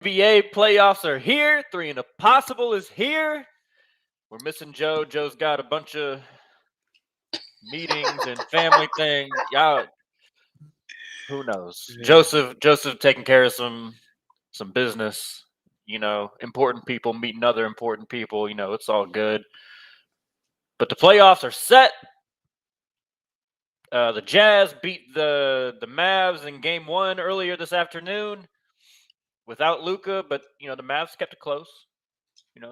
NBA playoffs are here. 3 and a possible is here. We're missing Joe. Joe's got a bunch of meetings and family thing. Y'all, who knows? Yeah. Joseph taking care of some business. Important people meeting other important people. It's all good. But the playoffs are set. The Jazz beat the Mavs in Game 1 earlier this afternoon without Luka, but the Mavs kept it close.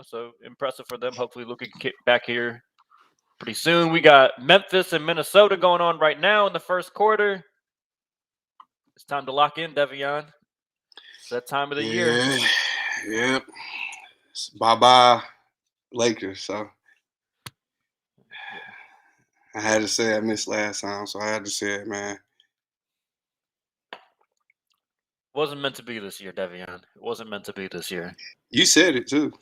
So impressive for them. Hopefully Luka can get back here pretty soon. We got Memphis and Minnesota going on right now in the first quarter. It's time to lock in, Devion. It's that time of the year. Yep. Bye-bye, Lakers. So I had to say I missed last time, so I had to say it, man. Wasn't meant to be this year, Devion. It wasn't meant to be this year. You said it, too.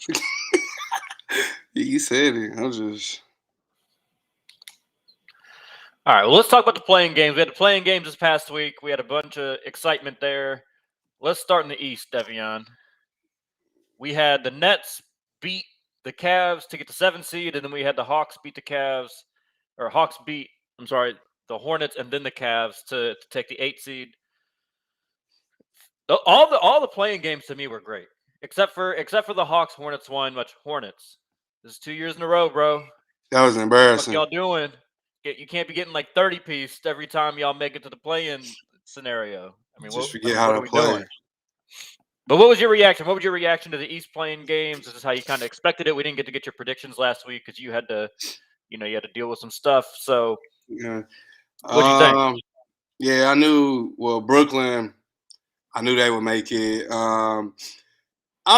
You said it. I'm just... All right, well, let's talk about the playing games. We had the playing games this past week. We had a bunch of excitement there. Let's start in the East, Devion. We had the Nets beat the Cavs to get the 7th seed, and then we had the Hawks beat the the Hornets and then the Cavs to take the 8th seed. All the playing games to me were great, except for the Hawks Hornets one. Hornets. This is 2 years in a row, bro. That was embarrassing. What y'all doing? You can't be getting like 30 piece every time y'all make it to the play-in scenario. Forget how to play. Doing? But what was your reaction? What was your reaction to the East playing games? This is how you kind of expected it. We didn't get your predictions last week because you had to, deal with some stuff. So, yeah. What do you think? Yeah, I knew. Well, Brooklyn, I knew they would make it. I'm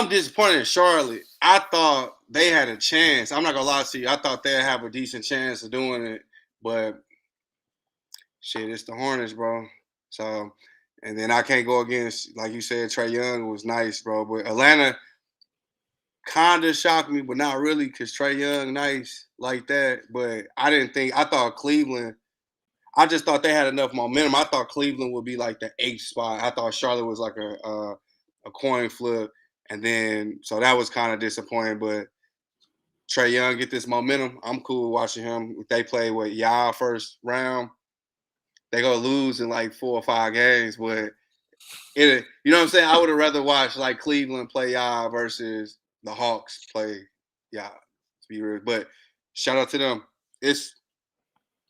disappointed in Charlotte. I thought they had a chance. I'm not gonna lie to you. I thought they'd have a decent chance of doing it, but shit, it's the Hornets, bro. So, and then I can't go against, like you said, Trae Young was nice, bro. But Atlanta kind of shocked me, but not really, because Trae Young nice like that. But I thought Cleveland. I just thought they had enough momentum. I thought Cleveland would be like the 8th spot. I thought Charlotte was like a coin flip. And then, so that was kind of disappointing. But Trae Young get this momentum. I'm cool watching him. If they play with y'all first round, they go lose in like 4 or 5 games. But you know what I'm saying? I would have rather watched like Cleveland play y'all versus the Hawks play y'all. To be real, but shout out to them. It's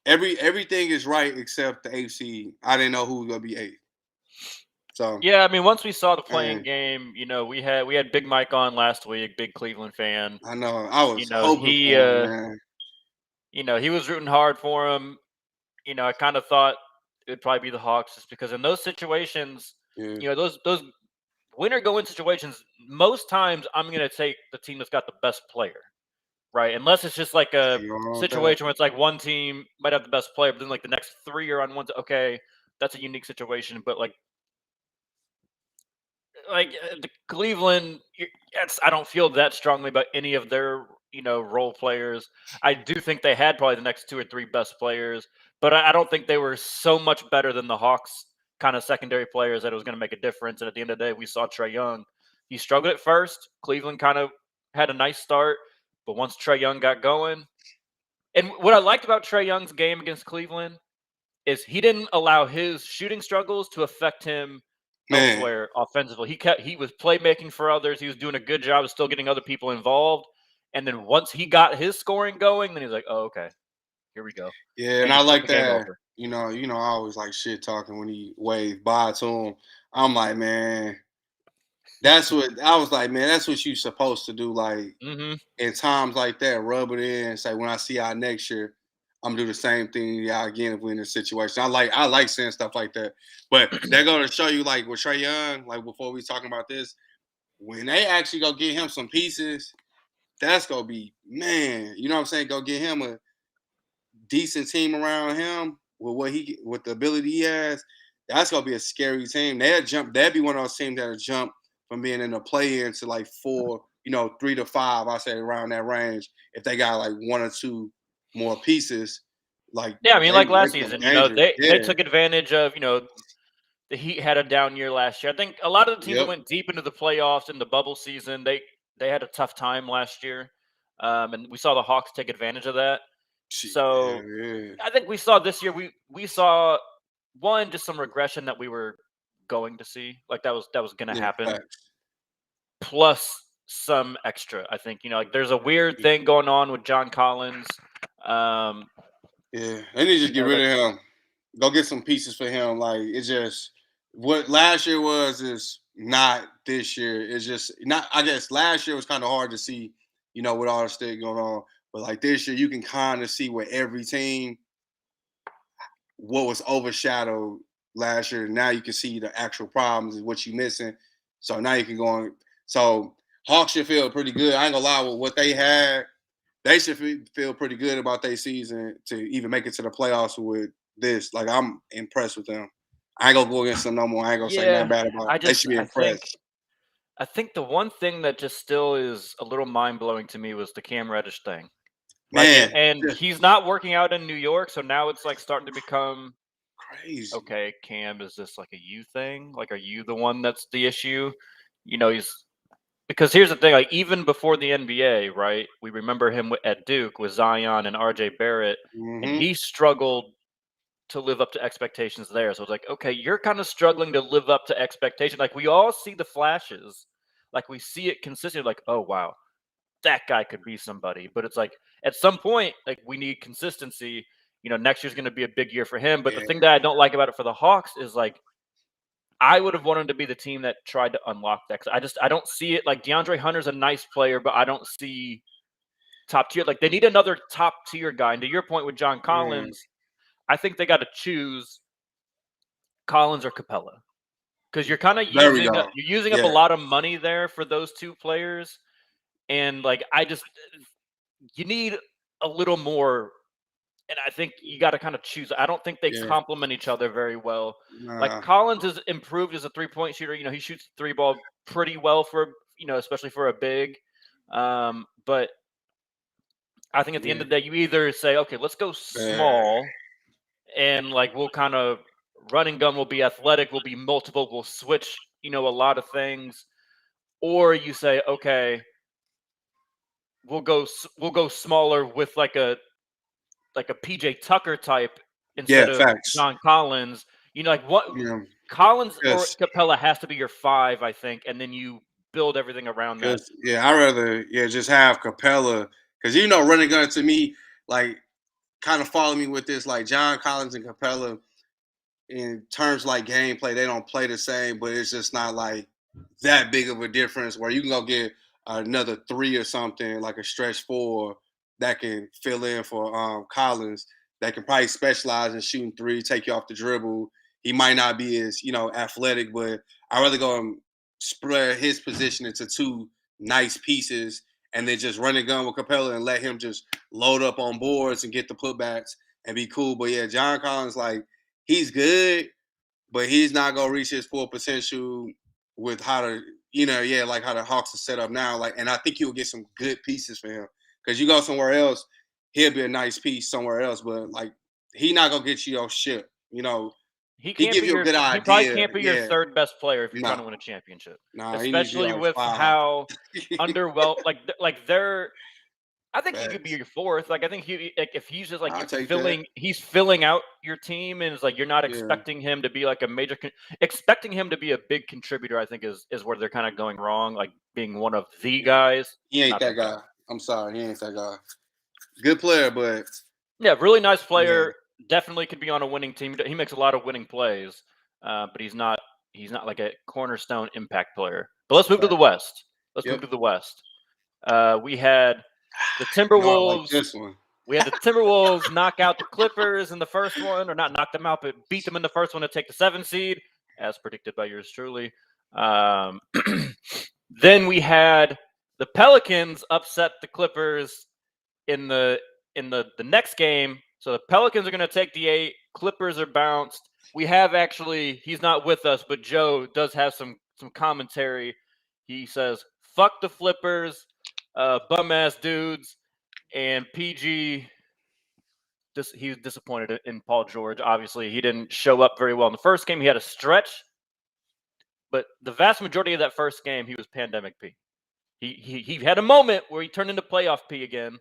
everything is right except the 8th seed. I didn't know who was gonna be 8th. So yeah, once we saw the playing game, we had Big Mike on last week, big Cleveland fan. I know. I was hoping for him, man. He was rooting hard for him. I kind of thought it would probably be the Hawks just because in those situations, those winner go in situations, most times I'm gonna take the team that's got the best player. Right, unless it's just like a situation where it's like one team might have the best player, but then like the next 3 are on one. Okay, that's a unique situation. But like the Cleveland, I don't feel that strongly about any of their role players. I do think they had probably the next 2 or 3 best players, but I don't think they were so much better than the Hawks kind of secondary players that it was going to make a difference. And at the end of the day, we saw Trae Young. He struggled at first. Cleveland kind of had a nice start. But once Trae Young got going, and what I liked about Trae Young's game against Cleveland is he didn't allow his shooting struggles to affect him elsewhere offensively. He was playmaking for others. He was doing a good job of still getting other people involved. And then once he got his scoring going, then he's like, "Oh, okay, here we go." Yeah, and I like that. I always like shit talking when he waved bye to him. I'm like, man. That's what I was like, man. That's what you're supposed to do. Like in times like that, rub it in and say, when I see y'all next year, I'm gonna do the same thing y'all again if we're in this situation. I like saying stuff like that. But they're gonna show you like with Trae Young, like before we talking about this, when they actually go get him some pieces, that's gonna be man. You know what I'm saying? Go get him a decent team around him with the ability he has. That's gonna be a scary team. That'd be one of those teams that'll jump from being in the play-in to like 4, 3 to 5, I say around that range. If they got like 1 or 2 more pieces, like like last season, they took advantage of the Heat had a down year last year. I think a lot of the teams that Yep. went deep into the playoffs in the bubble season, they had a tough time last year, and we saw the Hawks take advantage of that. Yeah, So yeah. I think we saw this year. We saw one just some regression that we were going to see, like that was going to Yeah, happen, facts. plus some extra. I think like there's a weird Yeah, thing going on with John Collins. Um, yeah. They need to just get rid like of him. Go get some pieces for him. Like it's just what last year was is not this year. It's just not. I guess last year was kind of hard to see, with all the stuff going on. But like this year, you can kind of see where every team what was overshadowed last year. Now you can see the actual problems and what you're missing. So now you can go on. So Hawks should feel pretty good. I ain't gonna lie with what they had. They should feel pretty good about their season to even make it to the playoffs with this. Like I'm impressed with them. I ain't gonna go against them no more. I ain't gonna say nothing yeah, bad about them. I They just should be impressed. I think the one thing that just still is a little mind blowing to me was the Cam Reddish thing. Like, Man, and just he's not working out in New York, so now it's like starting to become crazy. okay. Cam, is this like a you thing? Like, are you the one that's the issue? He's because here's the thing. Like, even before the NBA, right? We remember him at Duke with Zion and RJ Barrett, and Mm-hmm. he struggled to live up to expectations there. So it's like, okay, you're kind of struggling to live up to expectation. Like we all see the flashes, like we see it consistently. Like, oh wow, that guy could be somebody. But it's like at some point, like we need consistency. Next year's going to be a big year for him. But the Yeah, thing that I don't like about it for the Hawks is like I would have wanted to be the team that tried to unlock that. 'Cause I don't see it. Like DeAndre Hunter's a nice player, but I don't see top tier. Like they need another top tier guy. And to your point with John yeah. Collins, I think they got to choose Collins or Capella, because you're kind of There we go. using up a Yeah, lot of money there for those two players, and like you need a little more. And I think you got to kind of choose. I don't think they yeah. complement each other very well. Like Nah, Collins has improved as a 3-point shooter. He shoots the three ball pretty well for especially for a big. But I think at the end yeah. of the day, you either say, okay, let's go Man. small, and like we'll kind of running gun will be athletic, will be multiple, we'll switch, a lot of things, or you say, okay, we'll go smaller with like a PJ Tucker type Yeah, instead of facts. John Collins. Like what Yeah, Collins or because Capella has to be your five, I think, and then you build everything around that. yeah, I rather just have Capella because running gun to me like kind of follow me with this like John Collins and Capella in terms like gameplay they don't play the same, but it's just not like that big of a difference where you can go get another three or something like a stretch four that can fill in for Collins that can probably specialize in shooting three, take you off the dribble. He might not be as athletic, but I rather go and spread his position into two nice pieces and then just run a gun with Capella and let him just load up on boards and get the putbacks and be cool. But yeah, John Collins like he's good, but he's not gonna reach his full potential with how to, like how the Hawks are set up now. Like, and I think you'll get some good pieces for him because you go somewhere else, he'll be a nice piece somewhere else. But like, he not gonna get you your ship. He give you a good He probably idea. can't be your Yeah, third best player if you're trying no, to win a championship, he needs to be especially like with 5. how underwhelmed like they're I think he could be Facts. your fourth. Like I think if he's just like I'll take that. he's filling out your team, and it's like you're not Yeah, expecting him to be like a expecting him to be a big contributor. I think is where they're kind of going wrong. Like being one of the yeah. guys, He ain't not that that guy. guy. I'm sorry, he ain't that guy. Good player, but Yeah, really nice yeah, player. Definitely could be on a winning team. He makes a lot of winning plays, but he's not like a cornerstone impact player. But let's move to the facts. West. Let's move Yep. to the West. We had the No, I like Timberwolves. this one. We had the Timberwolves knock out the Clippers in the first one, or not knock them out, but beat them in the first one to take the 7 seed, as predicted by yours truly. Um, then we had the Pelicans upset the Clippers in the next game. So the Pelicans are going to take the 8. Clippers are bounced. We have actually, he's not with us, but Joe does have some commentary. He says, "Fuck the Flippers, bum ass dudes," and PG he's disappointed in Paul George. Obviously, he didn't show up very well in the first game. He had a stretch, but the vast majority of that first game, he was pandemic P. He had a moment where he turned into playoff P again,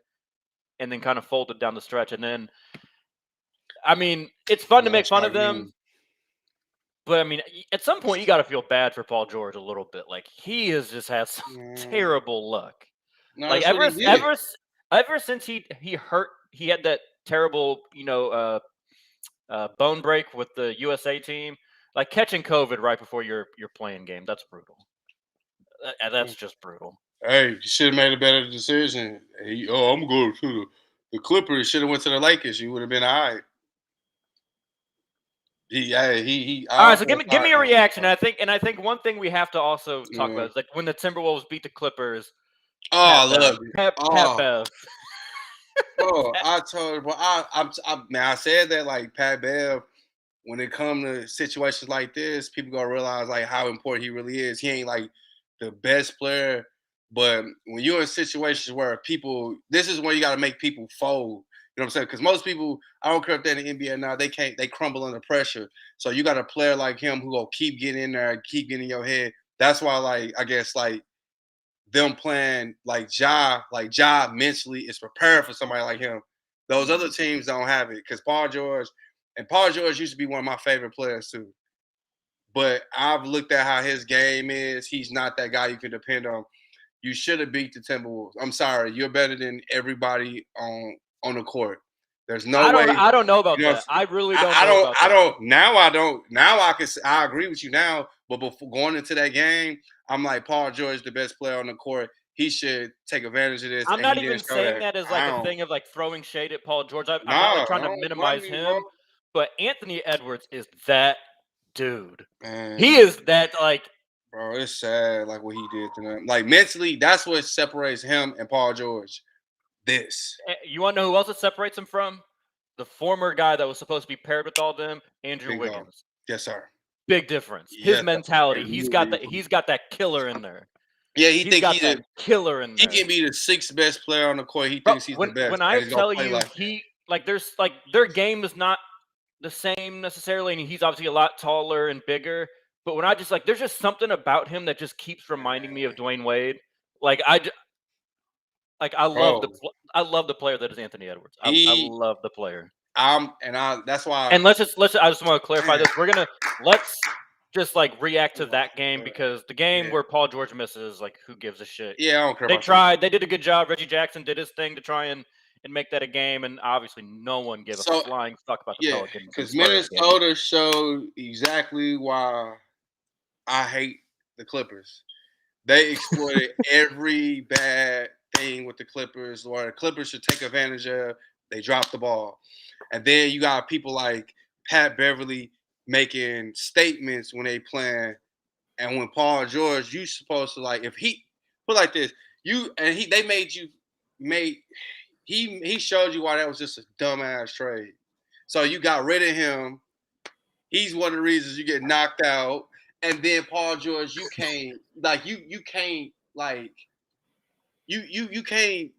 and then kind of folded down the stretch. And then, I mean, it's fun to make fun of them, but I mean, at some point, you got to feel bad for Paul George a little bit. Like he has just had some terrible luck. No, Like that's what he did. ever since he hurt, he had that terrible, bone break with the USA team. Like catching COVID right before your playing game, that's brutal. That's just brutal. Hey, you should have made a better decision. I'm going to the Clippers. Should have went to the Lakers. You would have been all right. All right, so give me a reaction. I think one thing we have to also talk about is like when the Timberwolves beat the Clippers. Oh, I love it. Pat Bev. Bro, I told you, bro. I said that like Pat Bev. When it comes to situations like this, people gonna realize like how important he really is. He ain't like the best player, but when you're in situations where this is where you got to make people fold. You know what I'm saying? Because most people, I don't care if they're in the NBA now, they crumble under pressure. So you got a player like him who will keep getting in there, keep getting in your head. That's why, like, I guess, like, them playing like Ja mentally is prepared for somebody like him. Those other teams don't have it because Paul George used to be one of my favorite players too. But I've looked at how his game is. He's not that guy you can depend on. You should have beat the Timberwolves. I'm sorry, you're better than everybody on the court. There's no way. I don't know about that. I really don't. I don't. Now I don't. Now I agree with you now. But before going into that game, I'm like Paul George, the best player on the court. He should take advantage of this. I'm not even saying that as like a thing of like throwing shade at Paul George. I'm not like trying to minimize him. But Anthony Edwards is that dude. Man. He is that like. Bro, it's sad like what he did to them. Like mentally, that's what separates him and Paul George. This. You want to know who else it separates him from? The former guy that was supposed to be paired with all them, Andrew Wiggins. Yes, sir. Big difference. His mentality. He's got that killer in there. Yeah, he's that killer in there. He can be the sixth best player on the court. He thinks he's the best. When I tell you there's like their game is not the same necessarily, and he's obviously a lot taller and bigger. But when I just like, there's just something about him that just keeps reminding me of Dwayne Wade. Like I love the player that is Anthony Edwards. I love the player. That's why. And let's just I just want to clarify this. Let's just like react to that game because the game where Paul George misses, like, who gives a shit? Yeah, I don't care. They tried. They did a good job. Reggie Jackson did his thing to try and make that a game, and obviously no one gave a flying fuck about the Pelicans. Because Minnesota showed exactly why I hate the Clippers. They exploited every bad thing with the Clippers, where the Clippers should take advantage of. They dropped the ball. And then you got people like Pat Beverly making statements when they playing. And when Paul George, you supposed to like, if he put like this, he showed you why that was just a dumbass trade. So you got rid of him. He's one of the reasons you get knocked out. And then Paul George, you can't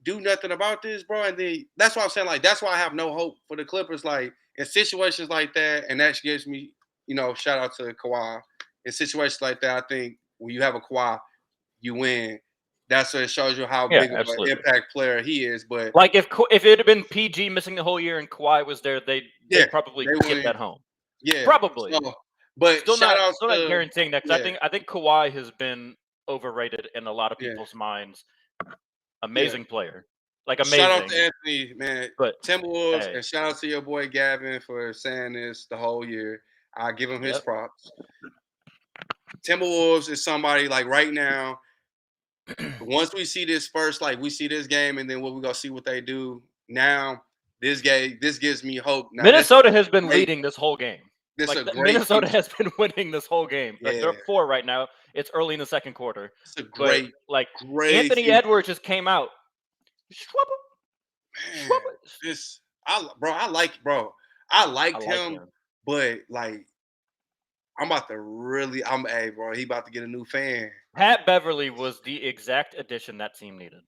do nothing about this, bro. And then that's why I'm saying, like, that's why I have no hope for the Clippers. Like, in situations like that, and that gives me, shout out to Kawhi. In situations like that, I think when you have a Kawhi, you win. That's what it shows you how big of an impact player he is. But like if it had been PG missing the whole year and Kawhi was there, they'd probably get that home. Yeah, probably. But still not guaranteeing that. I think Kawhi has been overrated in a lot of people's minds. Amazing player. Like amazing. Shout out to Anthony, man. But Timberwolves, and shout out to your boy Gavin for saying this the whole year. I give him his props. Timberwolves is somebody like right now. Once we see this first, like we see this game, and then we're gonna see what they do. Now, this gives me hope. Now, Minnesota has been leading this whole game. Minnesota has been winning this whole game. Like, they're 4 right now. It's early in the second quarter. It's a great Anthony Edwards just came out. I liked him, but like I'm about to really, he about to get a new fan. Pat Beverly was the exact addition that team needed.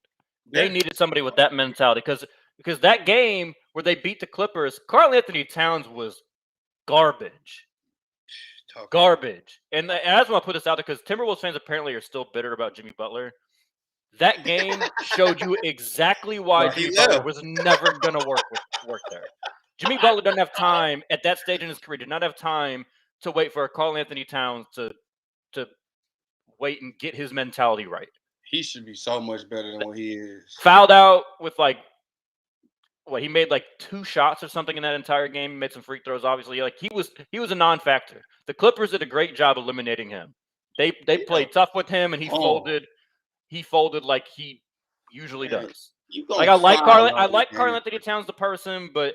They needed somebody with that mentality because Because that game where they beat the Clippers, Karl Anthony Towns was garbage. Garbage. And I just want to put this out there because Timberwolves fans apparently are still bitter about Jimmy Butler. That game showed you exactly why Jimmy Butler was never going to work there. Jimmy Butler doesn't have time at that stage in his career, did not have time to wait for Karl Anthony Towns to wait and get his mentality right. He should be so much better than what he is. Fouled out with he made 2 shots or something in that entire game. He made some free throws, obviously. He was a non-factor. The Clippers did a great job eliminating him. They played tough with him, and he folded. He folded like he usually does. I like Karl Anthony Towns the person, but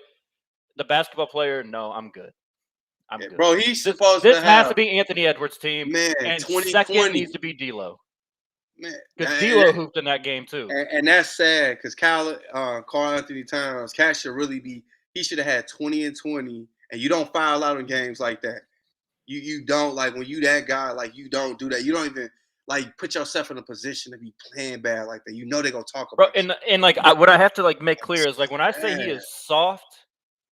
the basketball player, no, I'm good. I'm good. Bro, he's supposed to have. This has to be Anthony Edwards' team, man, and second needs to be D'Lo. Man, because D'Lo hooped in that game too, and that's sad because Karl Anthony Towns, should really be. He should have had 20 and 20, and you don't foul out in games like that. You don't when you that guy, you don't do that. You don't even put yourself in a position to be playing bad like that. You know they're gonna talk about. Bro, and what I have to make clear is when I say he is soft,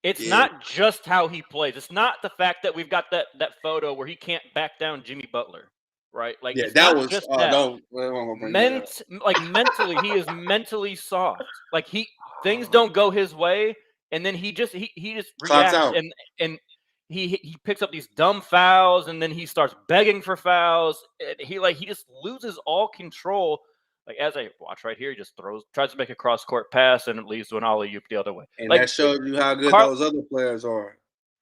it's not just how he plays. It's not the fact that we've got that photo where he can't back down Jimmy Butler. Right, it's that not was just that. Mentally, he is mentally soft. Things don't go his way, and then he just reacts out. and he picks up these dumb fouls, and then he starts begging for fouls. He just loses all control. As I watch right here, he just tries to make a cross court pass, and it leads to an alley-oop the other way. And that shows you how good those other players are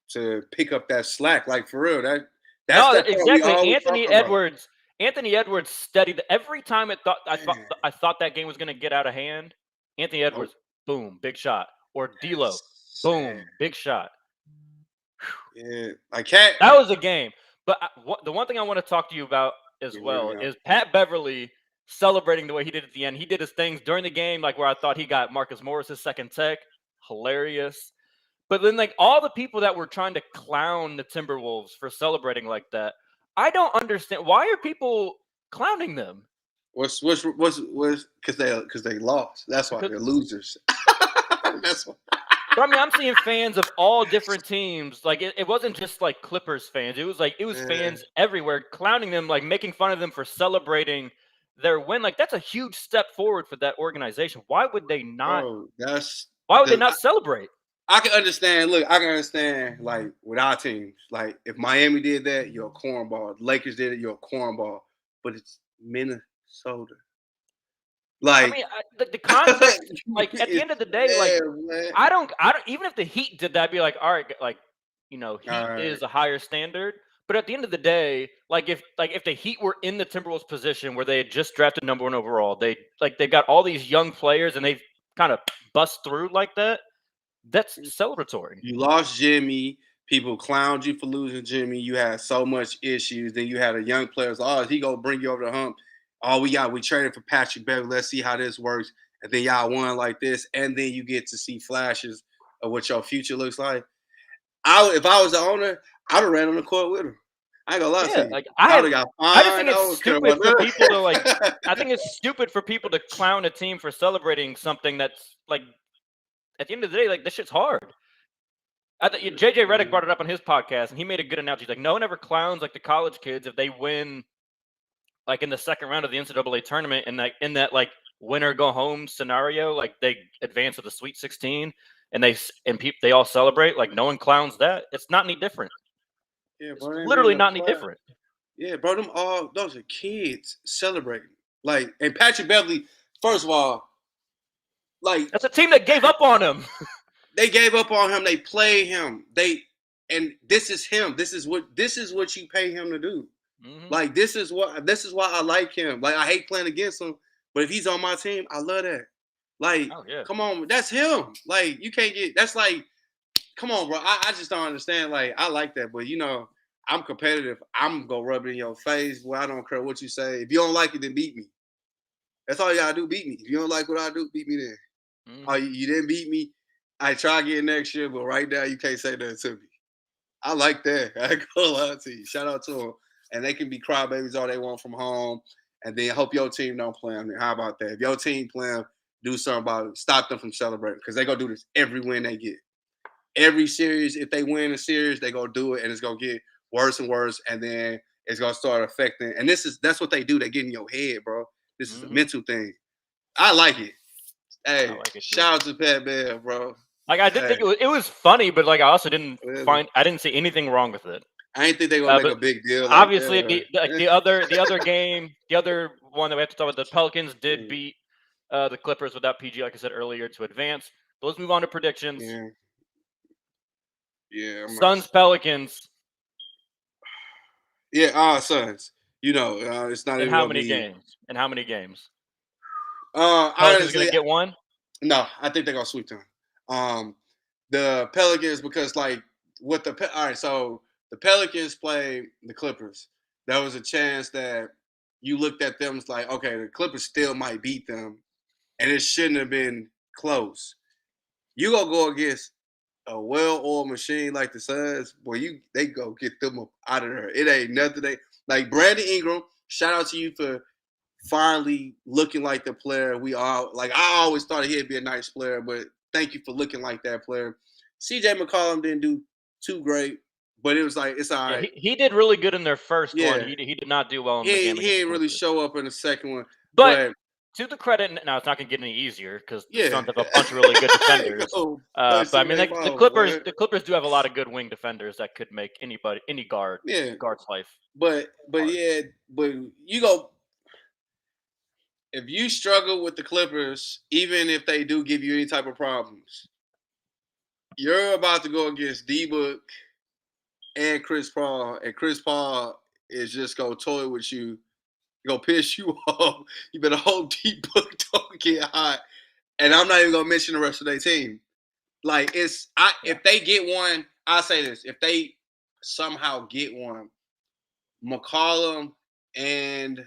to pick up that slack. For real, that's exactly. Anthony Edwards steadied every time I thought that game was going to get out of hand. Anthony Edwards, boom, big shot. Or D'Lo, boom, big shot. Yeah, that was a game. But the one thing I want to talk to you about as well is Pat Beverly celebrating the way he did at the end. He did his things during the game, where I thought he got Marcus Morris's second tech. Hilarious. But then, all the people that were trying to clown the Timberwolves for celebrating like that, I don't understand. Why are people clowning them? What's because they lost. That's why they're losers. That's why. But I'm seeing fans of all different teams. It wasn't just Clippers fans. It was fans everywhere clowning them, making fun of them for celebrating their win. That's a huge step forward for that organization. Why would they not? Bro, why would they not celebrate? I can understand. Look, I can understand. With our teams, if Miami did that, you're a cornball. The Lakers did it, you're a cornball. But it's Minnesota. The context. At the end of the day, I don't. Even if the Heat did that, I'd be all right. Heat is a higher standard. But at the end of the day, if the Heat were in the Timberwolves position where they had just drafted number 1 overall, they've got all these young players and they've kind of bust through like that. That's celebratory. You lost Jimmy. People clowned you for losing Jimmy. You had so much issues. Then you had a young players. Oh, he gonna bring you over the hump. Oh, we traded for Patrick Beverly. Let's see how this works. And then y'all won like this. And then you get to see flashes of what your future looks like. If I was the owner, I'd have ran on the court with him. I ain't gonna lie to you. I just think it's stupid for people to I think it's stupid for people to clown a team for celebrating something that's at the end of the day, this shit's hard. JJ Redick brought it up on his podcast, and he made a good analogy. No one ever clowns the college kids if they win, in the second round of the NCAA tournament, and in that winner go home scenario, they advance to the Sweet 16, and they all celebrate. No one clowns that. It's not any different. Yeah, bro, it's literally not any different. Yeah, bro, those are kids celebrating. And Patrick Beverly, first of all, that's a team that gave up on him. They gave up on him. They played him. And this is him. This is what you pay him to do. Mm-hmm. This is why I like him. I hate playing against him, but if he's on my team, I love that. Come on, that's him. You can't get. That's come on, bro. I just don't understand. I like that, but I'm competitive. I'm gonna rub it in your face. Well, I don't care what you say. If you don't like it, then beat me. That's all you gotta do. Beat me. If you don't like what I do, beat me then. Mm-hmm. Oh, you didn't beat me. I try again next year, but right now you can't say that to me. I like that. I ain't gonna lie to you. Shout out to them. And they can be crybabies all they want from home, and then hope your team don't play them. How about that? If your team play them, do something about it. Stop them from celebrating because they gonna do this every win they get. Every series, if they win a series, they gonna do it, and it's gonna get worse and worse, and then it's gonna start affecting. And that's what they do. They get in your head, bro. This is a mental thing. I like it. I Hey, like it too. shout out to Pat Bev, bro. Like I did think it was funny, but like I also didn't see anything wrong with it. I didn't think they gonna make a big deal like Obviously, that. the other game, the other one that we have to talk about, the Pelicans did beat the Clippers without PG, like I said earlier, to advance. But let's move on to predictions. Yeah. Suns Pelicans. Yeah, Suns. It's not In even how gonna many be. games? In how many games? Pelicans Honestly, gonna get one. no, I think they're gonna sweep them. The Pelicans because all right, so the Pelicans play the Clippers. There was a chance that you looked at them as like, okay, the Clippers still might beat them, and it shouldn't have been close. You gonna go against a well-oiled machine like the Suns, boy, they go get them up out of there. It ain't nothing. They like Brandon Ingram. Shout out to you for finally looking like the player we all like. I always thought he'd be a nice player, but thank you for looking like that player. CJ McCollum didn't do too great, but it was like it's all right. He did really good in their first one. Yeah, He did not do well in the he game he against the didn't really Clippers. show up in the second one, But but to the credit, now it's not going to get any easier because the yeah, Suns have a bunch of really good defenders. But I mean, the Clippers do have a lot of good wing defenders that could make any guard's life. But you go if you struggle with the Clippers, even if they do give you any type of problems, you're about to go against D-Book and Chris Paul, and Chris Paul is just gonna toy with you, gonna piss you off. You better hold D-Book, don't get hot. And I'm not even gonna mention the rest of their team. Like if they get one, I'll say this: if they somehow get one, McCollum and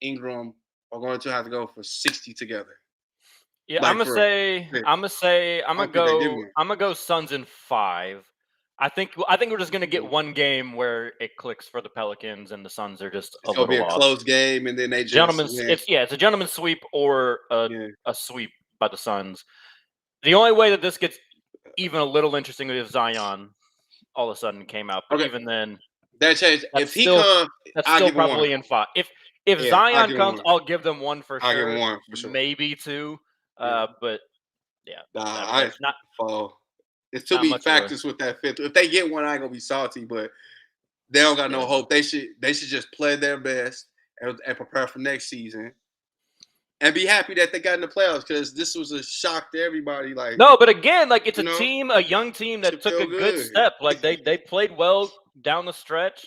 Ingram are going to have to go for 60 together. Yeah, Like I'm gonna go Suns in 5. I think we're just gonna get one game where it clicks for the Pelicans and the Suns are just it's gonna be a close game, and then they just it's a gentleman's sweep or a sweep by the Suns. The only way that this gets even a little interesting is if Zion all of a sudden came out, but even then, that changed. If he comes, that's I'll still give him probably one. in 5. If Zion comes, I'll give them one for sure. I'll give him one for sure. Maybe 2. But yeah, it's not. It's to not be factors with that fifth. If they get one, I ain't gonna be salty, but they don't got no hope. They should just play their best and prepare for next season. And be happy that they got in the playoffs because this was a shock to everybody. Like no, but again, like it's a young team that took a good step. Like they played well down the stretch.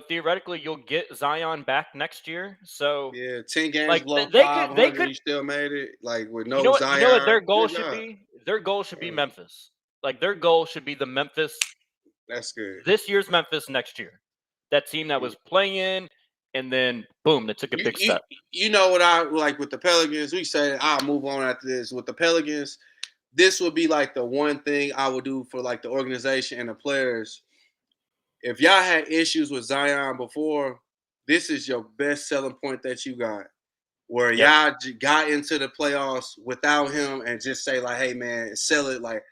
Theoretically, you'll get Zion back next year. So 10 games like below they 500, could you still made it. Like with no Zion. Zion. You know what their goal should be? Their goal should be Memphis. Like their goal should be the Memphis. That's good. This year's Memphis next year. That team that was playing in, and then boom, they took a big step. You know what I like with the Pelicans? We say I'll move on after this. With the Pelicans, this would be like the one thing I would do for like the organization and the players. If y'all had issues with Zion before, this is your best selling point that you got. Where y'all got into the playoffs without him and just say like, hey man, sell it. Like,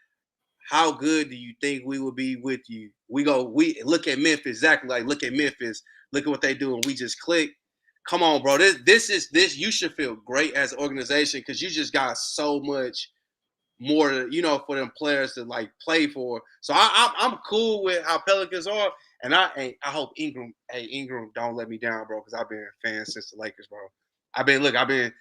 how good do you think we would be with you? We look at Memphis, exactly like look at Memphis, look at what they do, and we just click. Come on, bro. This you should feel great as an organization because you just got so much more, for them players to like play for. So I'm cool with how Pelicans are, and I hope Ingram don't let me down, bro, because I've been a fan since the Lakers, bro. I've been hyping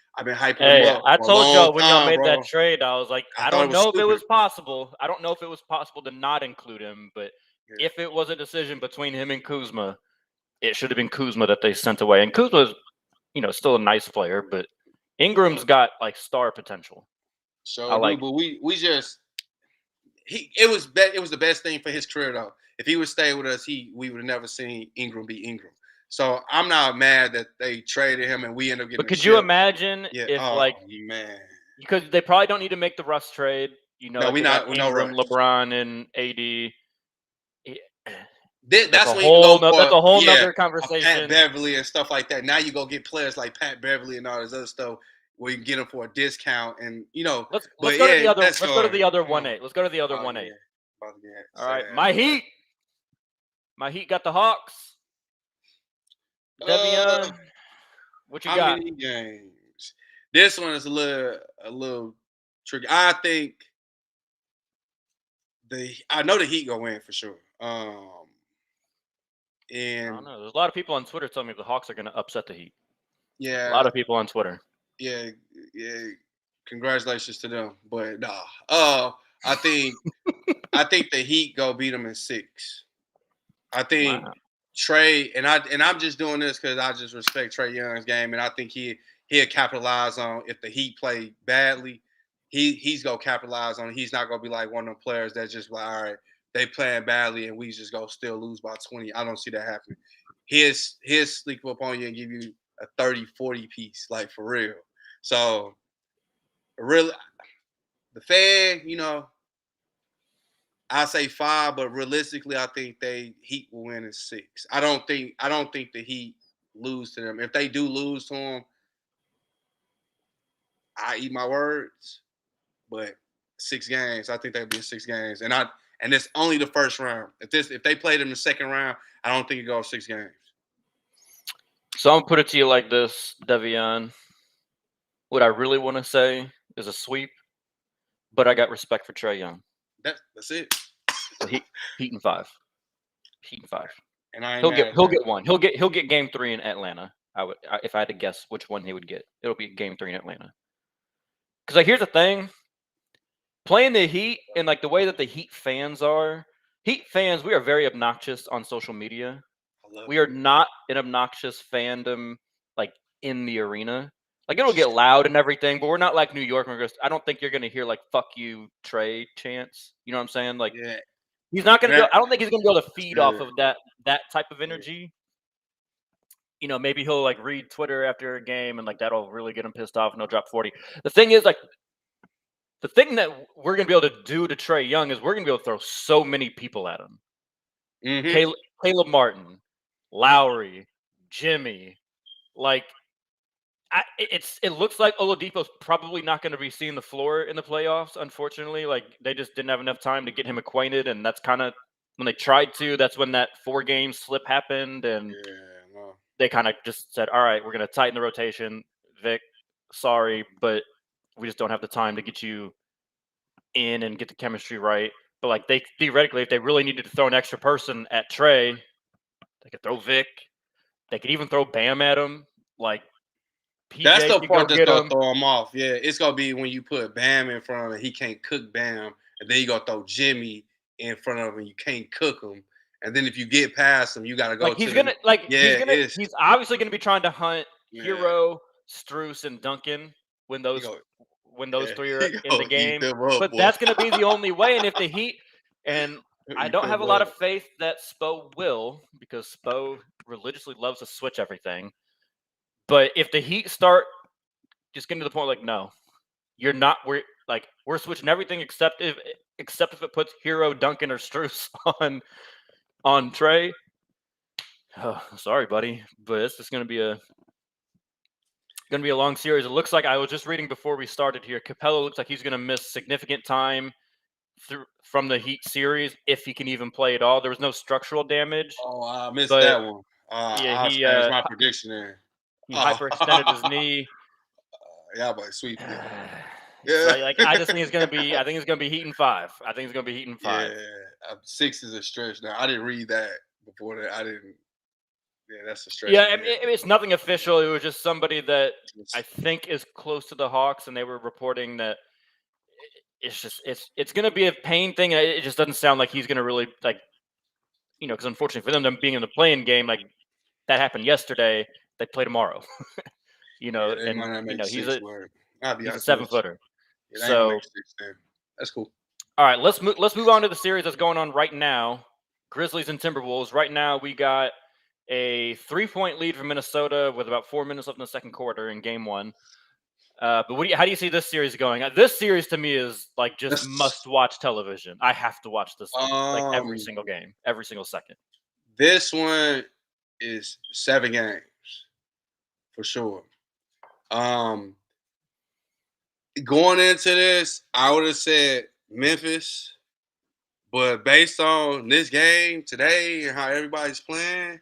him up. I told y'all when y'all made bro. that trade, I was like, I don't know if it was possible. I don't know if it was possible to not include him, but if it was a decision between him and Kuzma, it should have been Kuzma that they sent away. And Kuzma's, still a nice player, but Ingram's got like star potential. So, but we just it was the best thing for his career though. If he would stay with us, we would have never seen Ingram be Ingram. So I'm not mad that they traded him and we ended up getting. But could you imagine if man, because they probably don't need to make the Russ trade. No, we not Ingram, LeBron, and AD. That's a whole nother conversation. Pat Beverly and stuff like that. Now you go get players like Pat Beverly and all this other stuff. we can get them for a discount, and Let's But go to yeah, the other. let's Let's go to go. the other Come on. 1-8. Let's go to the other Oh 1-8. yeah, about to get All right, sad. my Heat. My Heat got the Hawks. Uh, Devion, what you how got? many games? This one is a little tricky. I think I know the Heat gonna win for sure. I don't And know. There's a lot of people on Twitter telling me the Hawks are going to upset the Heat. A yeah, lot of people on Twitter. yeah, yeah. Congratulations to them, but nah. I think the Heat go beat them in 6. I think Wow. Trey I'm just doing this because I just respect Trey Young's game, and I think he'll capitalize on if the Heat play badly. He's gonna capitalize on it. He's not gonna be like one of them players that's just like, all right, they playing badly and we just go still lose by 20. I don't see that happening. He'll sneak up on you and give you a 30-40 piece, like for real. So really, the fan, I say 5, but realistically, I think they Heat will win in 6. I don't think the Heat lose to them. If they do lose to them, I eat my words. But 6 games, I think they'll be in 6 games, and it's only the first round. If they played in the second round, I don't think it goes 6 games. So I'm going to put it to you like this, Devion. What I really want to say is a sweep, but I got respect for Trey Young. That's it. So Heat in 5. Heat in 5. And I ain't He'll mad get at he'll that. get one. He'll get game 3 in Atlanta. If I had to guess which one he would get, it'll be game 3 in Atlanta. Because here's the thing, playing the Heat and like the way that the Heat fans are, Heat fans, we are very obnoxious on social media. I love We it. are not an obnoxious fandom like in the arena. Like it'll get loud and everything, but we're not like New York. I don't think you're gonna hear like "fuck you, Trey" chants. You know what I'm saying? Like Yeah, he's not and gonna be. I don't think he's gonna be able to that's feed off good. of that type of Yeah. energy. Maybe he'll like read Twitter after a game and like that'll really get him pissed off and he'll drop 40. The thing is, like, the thing that we're gonna be able to do to Trey Young is we're gonna be able to throw so many people at him. Mm-hmm. Caleb Martin, Lowry, Jimmy, like it looks like Oladipo's probably not going to be seeing the floor in the playoffs. Unfortunately, like they just didn't have enough time to get him acquainted, and that's kind of when they tried to. That's when that 4-game slip happened, and Yeah, no. they kind of just said, "All right, we're going to tighten the rotation." Vic, sorry, but we just don't have the time to get you in and get the chemistry right. But like they theoretically, if they really needed to throw an extra person at Trey, they could throw Vic. They could even throw Bam at him. Like That's PJ the could go part that's get gonna him. throw him off. Yeah, it's gonna be when you put Bam in front of him, he can't cook Bam, and then you gonna throw Jimmy in front of him, you can't cook him, and then if you get past him, you gotta go Like to the it's he's obviously gonna be trying to hunt yeah, Hero, Struce, and Duncan when he those go when those yeah, 3 are he in the gonna eat game. them up, But boy. that's gonna be the only way. And if the Heat and He'll I eat don't them have a lot up. of faith that Spo will because Spo religiously loves to switch everything. But if the Heat start just getting to the point like, no, you're not we're switching everything except if it puts Hero, Duncan, or Struce on Trey. Oh, sorry, buddy, but it's just gonna be a long series. It looks like I was just reading before we started here. Capella looks like he's gonna miss significant time from the Heat series if he can even play at all. There was no structural damage, Oh, I missed but that one. yeah, I'll change my prediction there. he Oh, hyperextended his knee. yeah, but sweep me. So Yeah, I just think it's gonna be. I think it's gonna be Heat in 5. I think it's gonna be Heat in 5. yeah. 6 is a stretch now. I didn't read that before that. I didn't. Yeah, that's a stretch Yeah, again. it's nothing official. It was just somebody that I It's- think is close to the Hawks, and they were reporting that it's going to be a pain thing. And it just doesn't sound like he's going to really like because unfortunately for them being in the playing game, like that happened yesterday. They play tomorrow, Yeah, they and might not make 6 work. I'll be he's a honest with you. 7-footer. Yeah, they ain't gonna make So 6 then. That's cool. all right, let's move on to the series that's going on right now. Grizzlies and Timberwolves. Right now we got a 3-point lead for Minnesota with about 4 minutes left in the second quarter in game 1. But how do you see this series going? This series to me is like just That's, must-watch television. I have to watch this like every um, single game, every single second. this one is 7 games for sure. Um, going into this, I would have said Memphis, but based on this game today and how everybody's playing,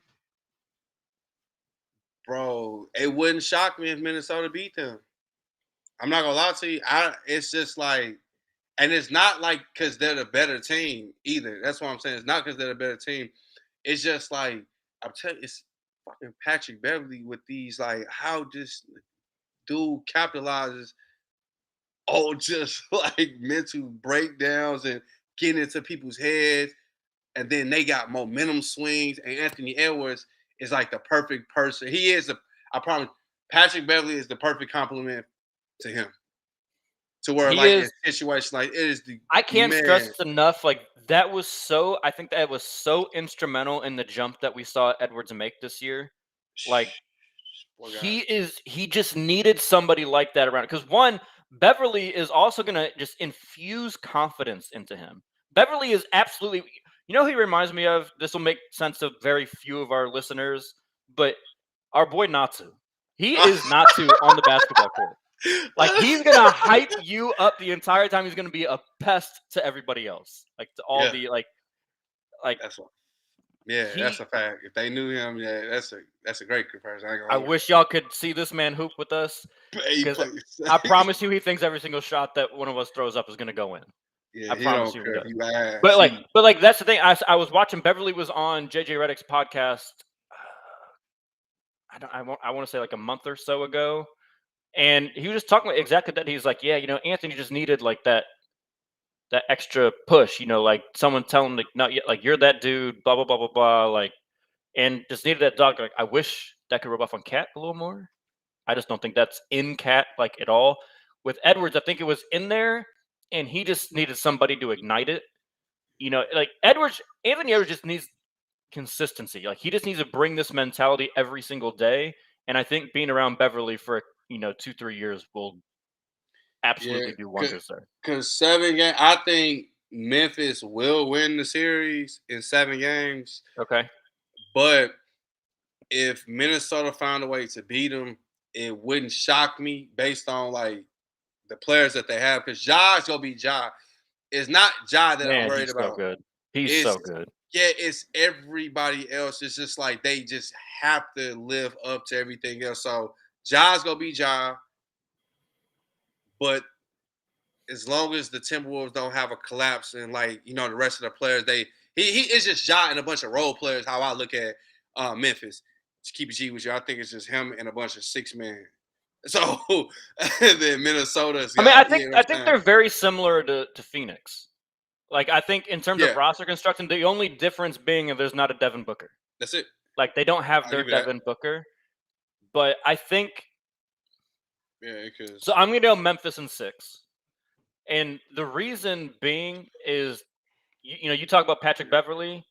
bro, it wouldn't shock me if Minnesota beat them. I'm not gonna lie to you. It's just like, and it's not like because they're the better team either. That's what I'm saying. It's not because they're the better team. It's just like I'm telling you, it's fucking Patrick Beverly with these like how this dude capitalizes on just like mental breakdowns and getting into people's heads, and then they got momentum swings. And Anthony Edwards is like the perfect person. He is I promise. Patrick Beverly is the perfect compliment to him. To where He like in is. situations like it is the I can't stress man. this enough. Like that was so. I think that was so instrumental in the jump that we saw Edwards make this year. Like Poor guy. he just needed somebody like that around. Because one, Beverly is also gonna just infuse confidence into him. Beverly is absolutely. You know who he reminds me of? This will make sense to very few of our listeners, but our boy Natsu. He is Natsu on the basketball court. Like he's gonna hype you up the entire time. He's gonna be a pest to everybody else. Like to all Yeah, the like that's what. Yeah, that's he. a fact. If they knew him, yeah, that's a great comparison. I ain't gonna I hold you. wish y'all could see this man hoop with us He because plays. I promise you, he thinks every single shot that one of us throws up is gonna go in. Yeah, I he promise don't you, he care if does. you ask. But like that's the thing. I was watching. Beverly was on JJ Redick's podcast. I want to say like a month or so ago, and he was just talking about exactly that. He's like, yeah, Anthony just needed like that extra push, like someone telling him like, not yet, like you're that dude, blah blah blah blah blah, like, and just needed that dog. Like, I wish that could rub off on Cat a little more. I just don't think that's in Cat like at all. With Edwards, I think it was in there, and he just needed somebody to ignite it. Like Anthony Edwards just needs consistency. Like he just needs to bring this mentality every single day. And I think being around Beverly for 2-3 years will Yeah, absolutely do wonders there. because 7 games. I think Memphis will win the series in 7 games, Okay. but if Minnesota found a way to beat them, it wouldn't shock me based on like the players that they have. Because Ja's gonna be Ja. It's not Ja that I'm Man, worried he's so about. good. He's It's so good. yeah, it's everybody else. It's just like they just have to live up to everything else. So Ja's gonna be Ja, but as long as the Timberwolves don't have a collapse and like the rest of the players, he is just Ja and a bunch of role players. How I look at Memphis. To keep it G with you, I think it's just him and a bunch of 6 men. So and then Minnesota's I mean, I got think you know I what I'm think saying? they're very similar to Phoenix. Like I think in terms of Yeah, roster construction, the only difference being that there's not a Devin Booker. that's it. Like they don't have I'll their give you that. Devin Booker, but I think Yeah, so. because I'm gonna go Memphis in 6, and the reason being is you talk about Patrick Beverly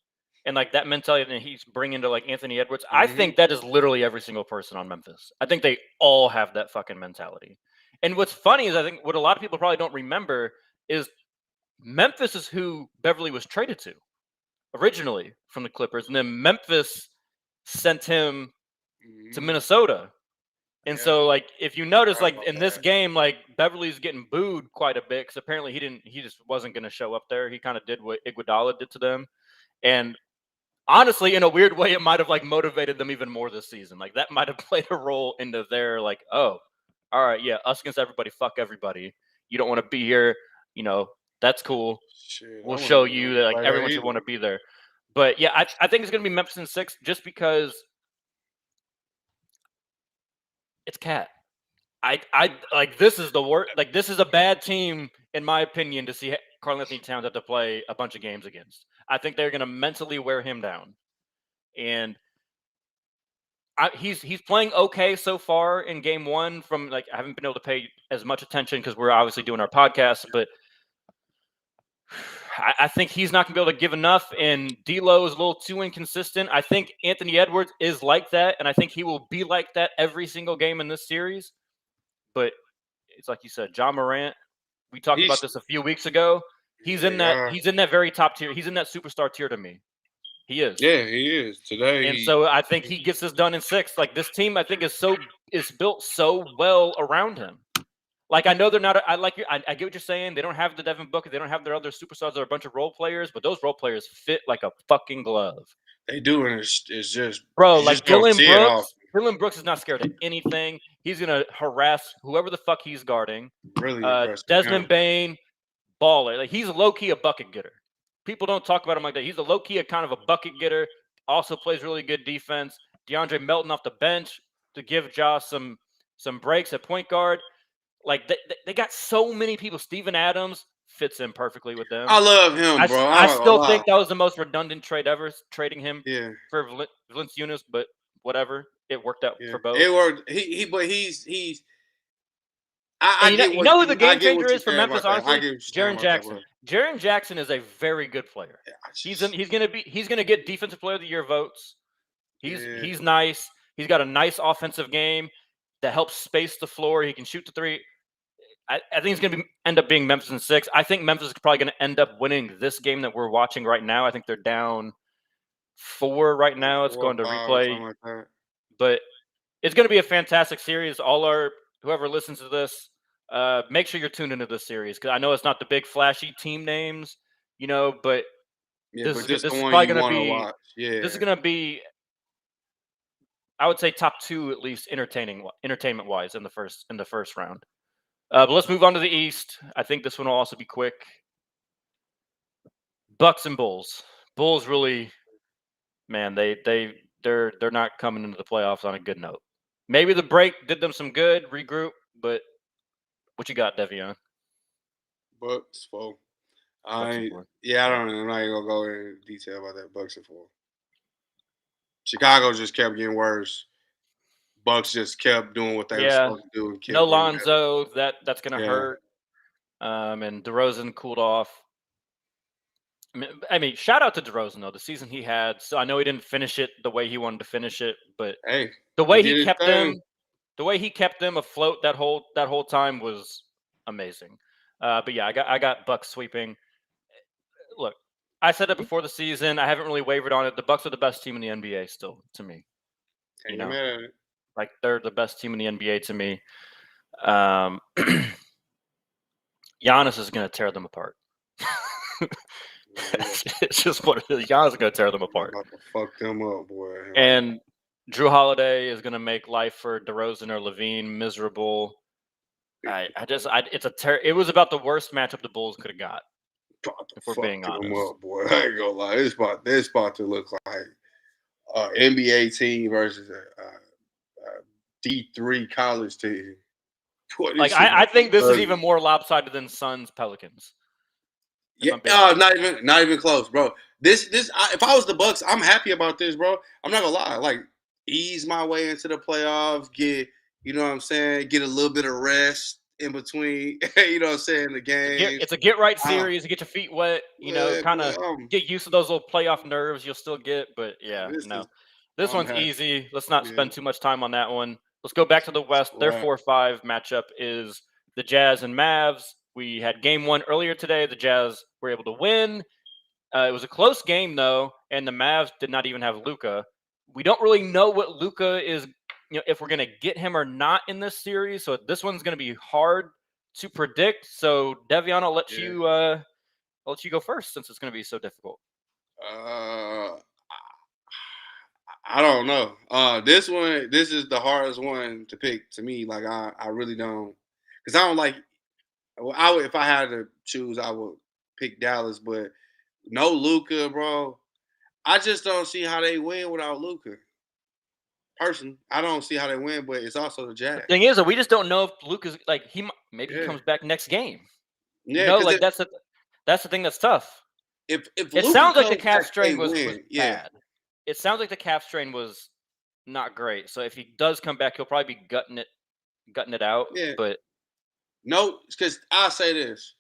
and like that mentality that he's bringing to like Anthony Edwards. I think that is literally every single person on Memphis. I think they all have that fucking mentality. And what's funny is I think what a lot of people probably don't remember is Memphis is who Beverly was traded to originally from the Clippers, and then Memphis sent him to Minnesota. And yeah, so, like, if you notice, forgot like about in this that. game, like Beverly's getting booed quite a bit because apparently he just wasn't going to show up there. He kind of did what Iguodala did to them, and honestly, in a weird way, it might have like motivated them even more this season. Like that might have played a role into their like, oh, all right, yeah, us against everybody, fuck everybody. You don't want to be here, you know, that's cool. Shit, I We'll wouldn't show even you want that to like play there everyone should either. want to be there. But yeah, I think it's gonna be Memphis in 6 just because it's Cat. I like this is the worst. Like this is a bad team in my opinion to see Karl Anthony Towns have to play a bunch of games against. I think they're gonna mentally wear him down, and he's playing okay so far in game 1. From like I haven't been able to pay as much attention because we're obviously doing our podcast, but I think he's not going to be able to give enough, and D'Lo is a little too inconsistent. I think Anthony Edwards is like that, and I think he will be like that every single game in this series. But it's like you said, John Morant. We talked about He's this a few weeks ago. He's in that. yeah, He's in that very top tier. He's in that superstar tier to me. He is, yeah, he is and today. so I think he gets this done in 6. Like this team, I think is built so well around him. Like, I know they're not. I get what you're saying. They don't have the Devin Booker. They don't have their other superstars. They're a bunch of role players, but those role players fit like a fucking glove. They do, and it's just Bro, you like just don't see it often. Dylan Brooks is not scared of anything. He's gonna harass whoever the fuck he's guarding. Really impressive. Desmond Bane, baller. Like, he's low key a bucket getter. People don't talk about him like that. He's a low key a kind of a bucket getter. Also plays really good defense. DeAndre Melton off the bench to give Josh some breaks at point guard. Like, they got so many people. Steven Adams fits in perfectly with them. I love him, bro. I still think that was the most redundant trade ever, trading him Yeah. for Valanciunas, but whatever. It worked out for both. It worked. But he's. You know who the game changer is for Memphis, honestly? Jaren Jackson. Jaren Jackson is a very good player. He's gonna get Defensive Player of the Year votes. He's nice. He's got a nice offensive game that helps space the floor. He can shoot the three. I think he's going to end up being Memphis in 6. I think Memphis is probably going to end up winning this game that we're watching right now. I think they're down 4 right now. It's going to replay. Like but it's going to be a fantastic series. Whoever listens to this, make sure you're tuned into this series, because I know it's not the big flashy team names, but this is probably going to be watch. Yeah. This is going to be, I would say, top 2 at least entertainment wise in the first round. But let's move on to the East. I think this one will also be quick. Bucks and Bulls. Bulls really, man, they're not coming into the playoffs on a good note. Maybe the break did them some good, regroup, but what you got, Devion? Bucks 4. I don't know. I'm not even gonna go into detail about that. Bucks and 4. Chicago just kept getting worse. Bucks just kept doing what they were supposed to do. And no Lonzo, that's going to hurt. And DeRozan cooled off. I mean, shout out to DeRozan, though, the season he had. So I know he didn't finish it the way he wanted to finish it, but the way he kept them afloat that whole time was amazing. But yeah, I got Bucks sweeping. Look, I said it before the season. I haven't really wavered on it. The Bucks are the best team in the NBA still, to me. Like, they're the best team in the NBA to me. Giannis is going to tear them apart. It's just what it is. Giannis is going to tear them apart. Fuck them up, boy. And Drew Holiday is going to make life for DeRozan or Levine miserable. It was about the worst matchup the Bulls could have got. If we're being honest, up, boy. I ain't gonna lie. This about to look like an NBA team versus a D3 college team. Like, I think this is even more lopsided than Suns Pelicans. Yeah, not even close, bro. This if I was the Bucks, I'm happy about this, bro. I'm not gonna lie. Like, ease my way into the playoffs, get a little bit of rest in between, the game. It's a get right series. You get your feet wet, kind of get used to those little playoff nerves you'll still get. But yeah, this one's easy. Let's not spend too much time on that one. Let's go back to the West. Their 4-5 matchup is the Jazz and Mavs. We had game 1 earlier today. The Jazz were able to win. It was a close game, though, and the Mavs did not even have Luka. We don't really know what Luka is, if we're going to get him or not in this series. So this one's going to be hard to predict. So, Devion, I'll let you go first, since it's going to be so difficult. I don't know. This is the hardest one to pick to me. Like, I really don't, because I don't like. If I had to choose, I would pick Dallas, but no Luka, bro. I just don't see how they win without Luka. Personally, I don't see how they win, but it's also the Jazz. The thing is, we just don't know if Luka's he comes back next game. Yeah, that's the thing that's tough. If it sounds like the calf strain was bad. It sounds like the calf strain was not great. So if he does come back, he'll probably be gutting it out. Yeah. But no, because I'll say this,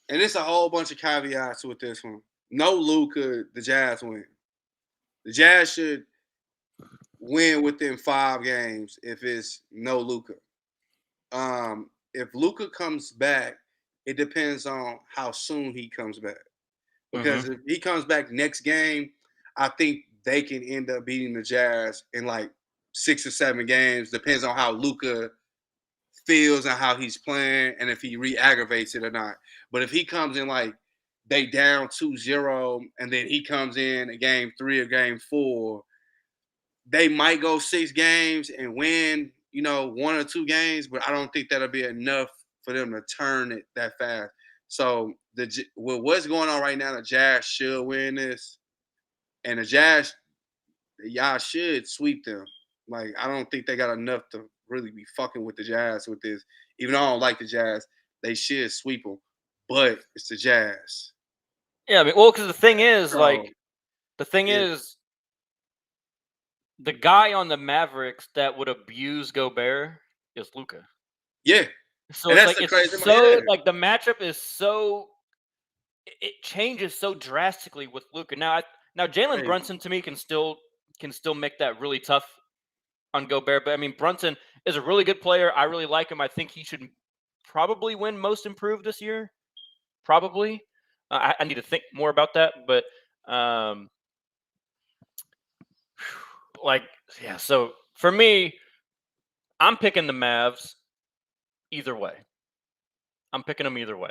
and it's a whole bunch of caveats with this one. No Luka, the Jazz win. The Jazz should win within 5 games if it's no Luka. If Luka comes back, it depends on how soon he comes back. Because if he comes back next game, I think they can end up beating the Jazz in like 6 or 7 games. Depends on how Luka feels and how he's playing and if he re-aggravates it or not. But if he comes in like they down 2-0 and then he comes in game 3 or game 4, they might go 6 games and win, 1 or 2 games, but I don't think that'll be enough for them to turn it that fast. So with what's going on right now, the Jazz should win this, and the Jazz, y'all should sweep them. Like I don't think they got enough to really be fucking with the Jazz with this. Even though I don't like the Jazz, they should sweep them. But it's the Jazz. Yeah, I mean, well, because the thing is, So, yeah, the guy on the Mavericks that would abuse Gobert is Luka. yeah, So and it's that's like the it's crazy. so Yeah, like the matchup is so it changes so drastically with Luka. Now Jalen crazy. Brunson to me can still make that really tough on Gobert, but I mean Brunson is a really good player. I really like him. I think he should probably win Most Improved this year. Probably. I need to think more about that, but like yeah. So for me, I'm picking the Mavs either way. I'm picking them either way.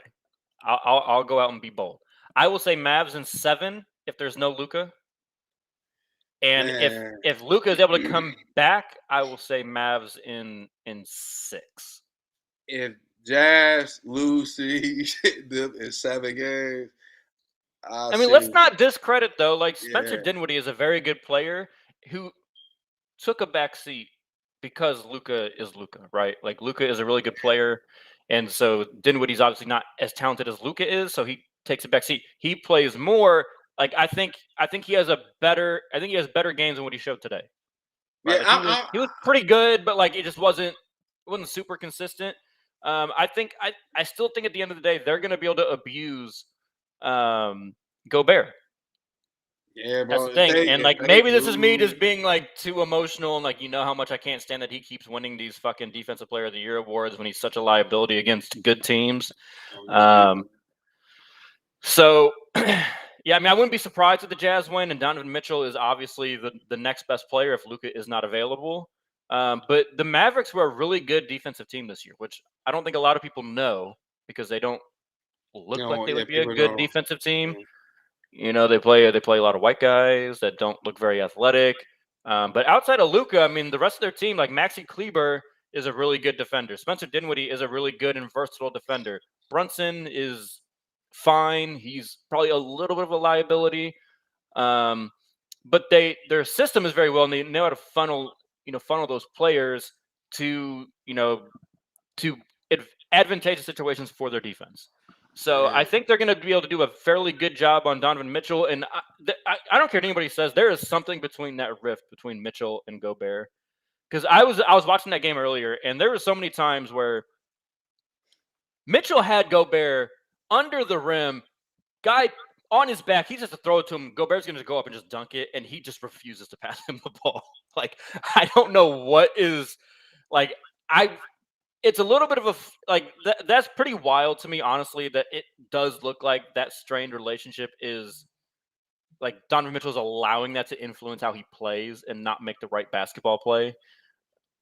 I'll go out and be bold. I will say Mavs in 7 if there's no Luka, and Man, if Luka is able to come back, I will say Mavs in 6. if Jazz lose them in 7 games, I'll I mean, see. let's not discredit though. Like Spencer Yeah, Dinwiddie is a very good player who took a back seat because Luka is Luka, right? Like Luka is a really good player, and so Dinwiddie's obviously not as talented as Luka is, so he takes a back seat. He plays more. Like I think he has better games than what he showed today. Right? yeah. Like he was pretty good, but like it just wasn't super consistent. I still think at the end of the day they're going to be able to abuse Gobert. Yeah, That's the bro. thing. And If like they maybe this is me lose, just being like too emotional and like how much I can't stand that he keeps winning these fucking defensive player of the year awards when he's such a liability against good teams. oh, yeah, Um so yeah, I mean I wouldn't be surprised if the Jazz win and Donovan Mitchell is obviously the next best player if Luka is not available. But the Mavericks were a really good defensive team this year, which I don't think a lot of people know because they don't look like they yeah, would be a people good don't. defensive team. Yeah, They play a lot of white guys that don't look very athletic. But outside of Luka, I mean, the rest of their team, like Maxi Kleber, is a really good defender. Spencer Dinwiddie is a really good and versatile defender. Brunson is fine. He's probably a little bit of a liability. But their system is very well, and they know how to funnel those players to to advantageous situations for their defense. So yeah, I think they're going to be able to do a fairly good job on Donovan Mitchell. And I don't care what anybody says. There is something between that rift between Mitchell and Gobert. Because I was watching that game earlier, and there were so many times where Mitchell had Gobert under the rim, guy on his back. He just to throw it to him. Gobert's going to go up and just dunk it, and he just refuses to pass him the ball. Like I don't know what is like I it's a little bit of that's pretty wild to me, honestly, that it does look like that strained relationship is like Donovan Mitchell's allowing that to influence how he plays and not make the right basketball play.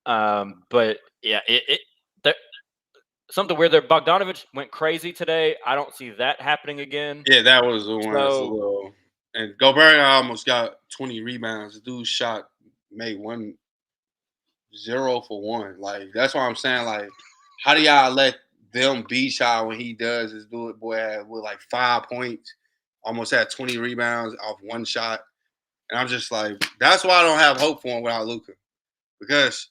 But yeah, that, something weird there. Bogdanovich went crazy today. I don't see that happening again. yeah. That was the one. That's a So little. And Gobert almost got 20 rebounds. The dude made 0 for 1. Like that's why I'm saying. Like, how do y'all let them beat y'all when he does his do it? Boy had with like 5 points, almost had 20 rebounds off 1 shot. And I'm just like, that's why I don't have hope for him without Luka. Because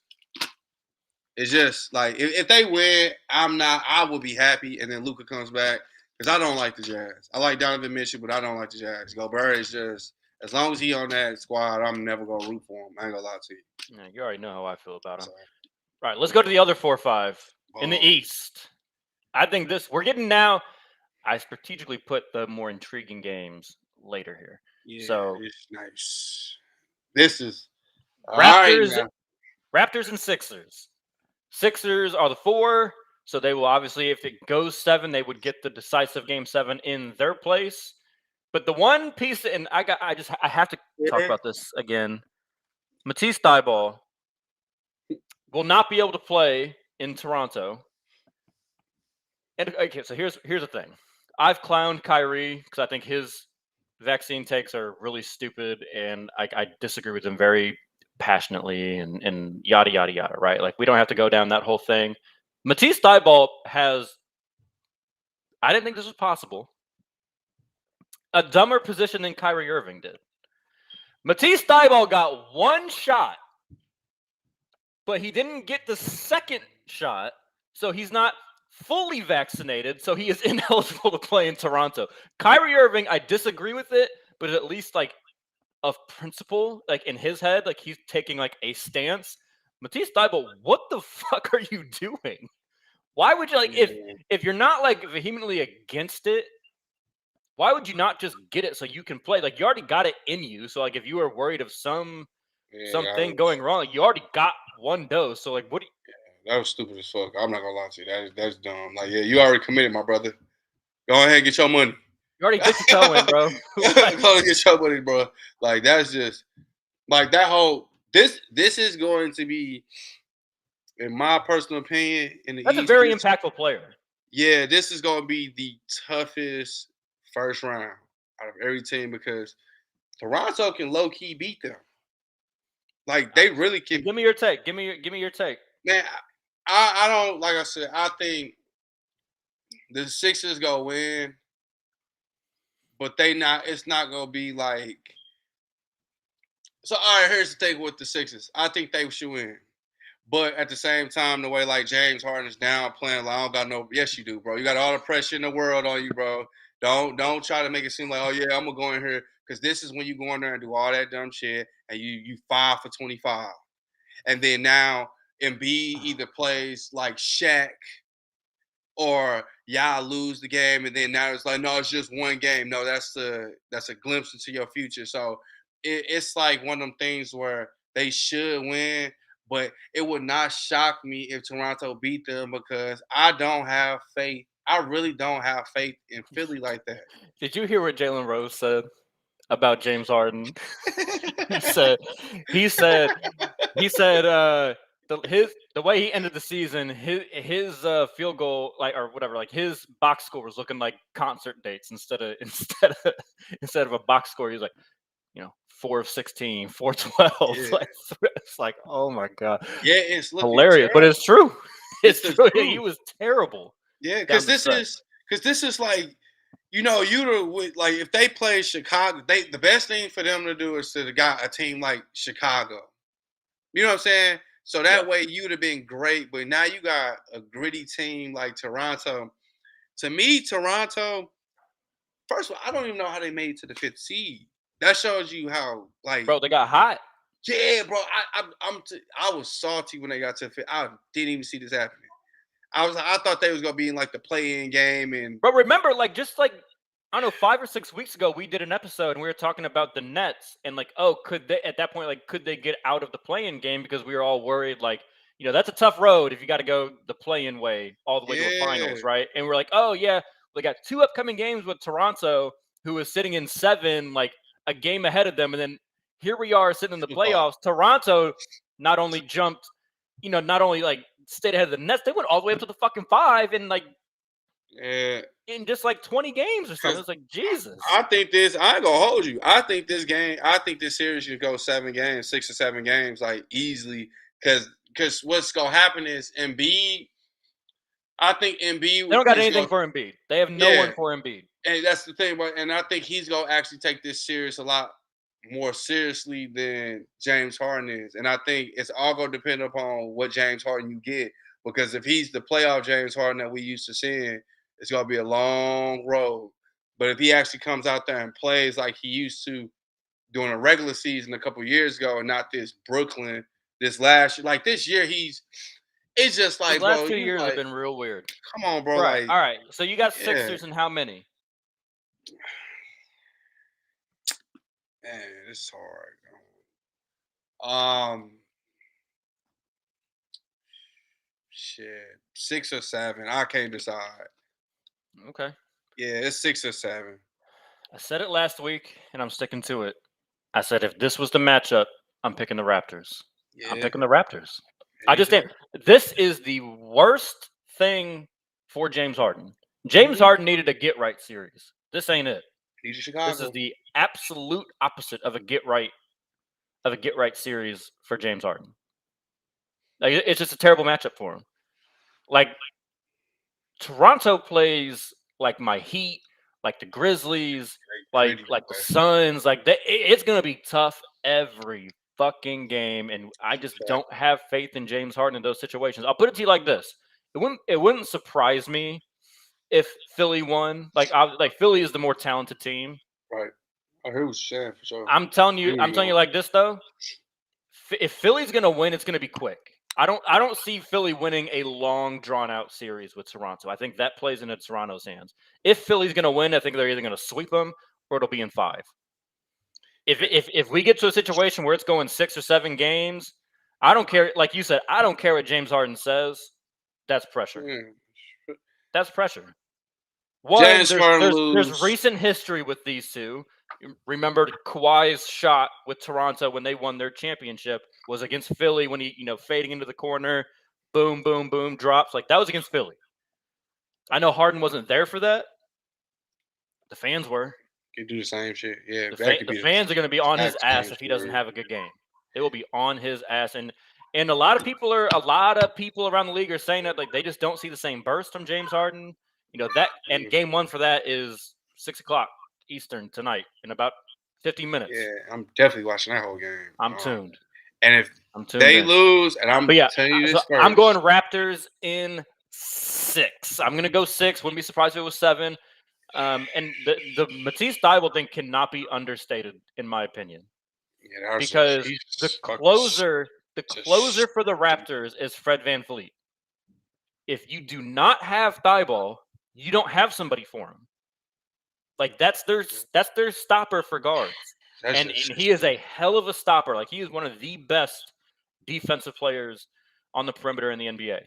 it's just like if they win, I will be happy, and then Luka comes back. Because I don't like the Jazz. I like Donovan Mitchell, but I don't like the Jazz. Gobert is just as long as he on that squad, I'm never gonna root for him. I ain't gonna lie to you. yeah, you already know how I feel about him. So, All right, let's go to the other 4-5 in the oh, East. I think we're getting now. I strategically put the more intriguing games later here. yeah, So it's nice. This is all right Raptors, now. Raptors and Sixers. Sixers are the 4, so they will obviously, if it goes 7, they would get the decisive game 7 in their place. But the one piece, and I have to talk Yeah. about this again. Matisse Thybulle will not be able to play in Toronto. And okay, so here's the thing. I've clowned Kyrie because I think his vaccine takes are really stupid, and I disagree with him very passionately, and yada yada yada. Right? Like we don't have to go down that whole thing. Matisse Thybulle has. I didn't think this was possible. A dumber position than Kyrie Irving did. Matisse Thybulle got one shot, but he didn't get the second shot, so he's not fully vaccinated, so he is ineligible to play in Toronto. Kyrie Irving, I disagree with it, but at least like of principle, like in his head, like he's taking like a stance. Matisse Thybulle, what the fuck are you doing? Why would you like if you're not like vehemently against it? Why would you not just get it so you can play? Like you already got it in you. So like if you were worried of something going wrong, like, you already got one dose. So like what? That was stupid as fuck. I'm not gonna lie to you. That's dumb. Like you already committed, my brother. Go ahead and get your money. You already dipped your toe in, bro. Go and get your money, bro. Like that's just like that whole. This is going to be, in my personal opinion, in the That's East, a very impactful player. Yeah, this is going to be the toughest first round out of every team because Toronto can low key beat them. Like they really can. Give me your take. Give me your take. Man, I don't like I said. I think the Sixers go win, but it's not gonna be like. So all right, here's the thing with the Sixers. I think they should win. But at the same time, the way like James Harden is down playing, like I don't got no. Yes, you do, bro. You got all the pressure in the world on you, bro. Don't try to make it seem like, oh yeah, I'm gonna go in here because this is when you go in there and do all that dumb shit and you 5 for 25, and then now Embiid either plays like Shaq or y'all lose the game, and then now it's like, no, it's just one game. No, that's a glimpse into your future. So it's like one of them things where they should win. But it would not shock me if Toronto beat them because I don't have faith. I really don't have faith in Philly like that. Did you hear what Jalen Rose said about James Harden? he said the way he ended the season, his field goal or whatever, like his box score was looking like concert dates instead of a box score. He was like, 4 of 16, 4 of 12. Yeah. Like it's like, oh my god, yeah, it's hilarious, but it's true. It's true. Truth. He was terrible. Yeah, because this is like, like if they play Chicago, the best thing for them to do is to got a team like Chicago. You know what I'm saying? So that way you'd have been great, but now you got a gritty team like Toronto. To me, Toronto, first of all, I don't even know how they made it to the 5th seed. That shows you how, like, bro, they got hot. Yeah, bro. I was salty when they got to the 5th. I didn't even see this happening. I thought they was gonna be in like the play-in game, and but remember, like just like I don't know, 5 or 6 weeks ago, we did an episode and we were talking about the Nets and like, oh, could they at that point, like, could they get out of the play-in game because we were all worried, like, that's a tough road if you got to go the play-in way all the way to a finals, right? And we're like, oh yeah, they got 2 upcoming games with Toronto, who is sitting in 7, like a game ahead of them, and then here we are sitting in the playoffs. Toronto not only jumped, not only like stayed ahead of the Nets, they went all the way up to the fucking 5 and like. In just like 20 games or something. It's like, Jesus. I ain't gonna hold you. I think this series should go 7 games, 6 or 7 games, like easily. Because what's gonna happen is Embiid. I think Embiid. They don't got anything for Embiid. They have no one for Embiid. And that's the thing, and I think he's gonna actually take this series a lot more seriously than James Harden is. And I think it's all gonna depend upon what James Harden you get. Because if he's the playoff James Harden that we used to seeing, it's going to be a long road. But if he actually comes out there and plays like he used to during a regular season a couple years ago and not this Brooklyn, this last year, like this year, it's just like, the last 2 years have been real weird. Come on, bro. Right. All right. So you got Sixers and how many? Man, it's hard. Shit. 6 or 7. I can't decide. Okay. Yeah, it's 6 or 7. I said it last week, and I'm sticking to it. I said if this was the matchup, I'm picking the Raptors. Yeah. I'm picking the Raptors. I just think this is the worst thing for James Harden. James Harden needed a get right series. This ain't it. He's in This is Chicago. the absolute opposite of a get right series for James Harden. Like, it's just a terrible matchup for him. Like, Toronto plays like my Heat, like the Grizzlies, like the Suns. Like it's gonna be tough every fucking game, and I just don't have faith in James Harden in those situations. I'll put it to you like this: it wouldn't surprise me if Philly won. Like Philly is the more talented team. Right. I heard what you're saying for sure. I'm telling you like this though. If Philly's gonna win, it's gonna be quick. I don't see Philly winning a long, drawn out series with Toronto. I think that plays into Toronto's hands. If Philly's going to win, I think they're either going to sweep them or it'll be in 5. If we get to a situation where it's going 6 or 7 games, I don't care. Like you said, I don't care what James Harden says. That's pressure. That's pressure. One, there's recent history with these two. Remember Kawhi's shot with Toronto when they won their championship was against Philly when he, fading into the corner, boom, boom, boom, drops. Like, that was against Philly. I know Harden wasn't there for that. The fans were. Can do the same shit. Yeah, the fans are going to be on his ass if he doesn't have a good game. They will be on his ass, and a lot of people around the league are saying that, like, they just don't see the same burst from James Harden. That, and game 1 for that is 6:00 Eastern tonight in about 50 minutes. Yeah, I'm definitely watching that whole game. I'm tuned. And if they lose, and I'm telling you this first, I'm going Raptors in 6. I'm going to go 6. Wouldn't be surprised if it was 7. And the Matisse Thybulle thing cannot be understated, in my opinion. Yeah, because the closer for the Raptors is Fred VanVleet. If you do not have Thybulle, you don't have somebody for him. Like, that's their stopper for guards. And he is a hell of a stopper. Like, he is one of the best defensive players on the perimeter in the NBA.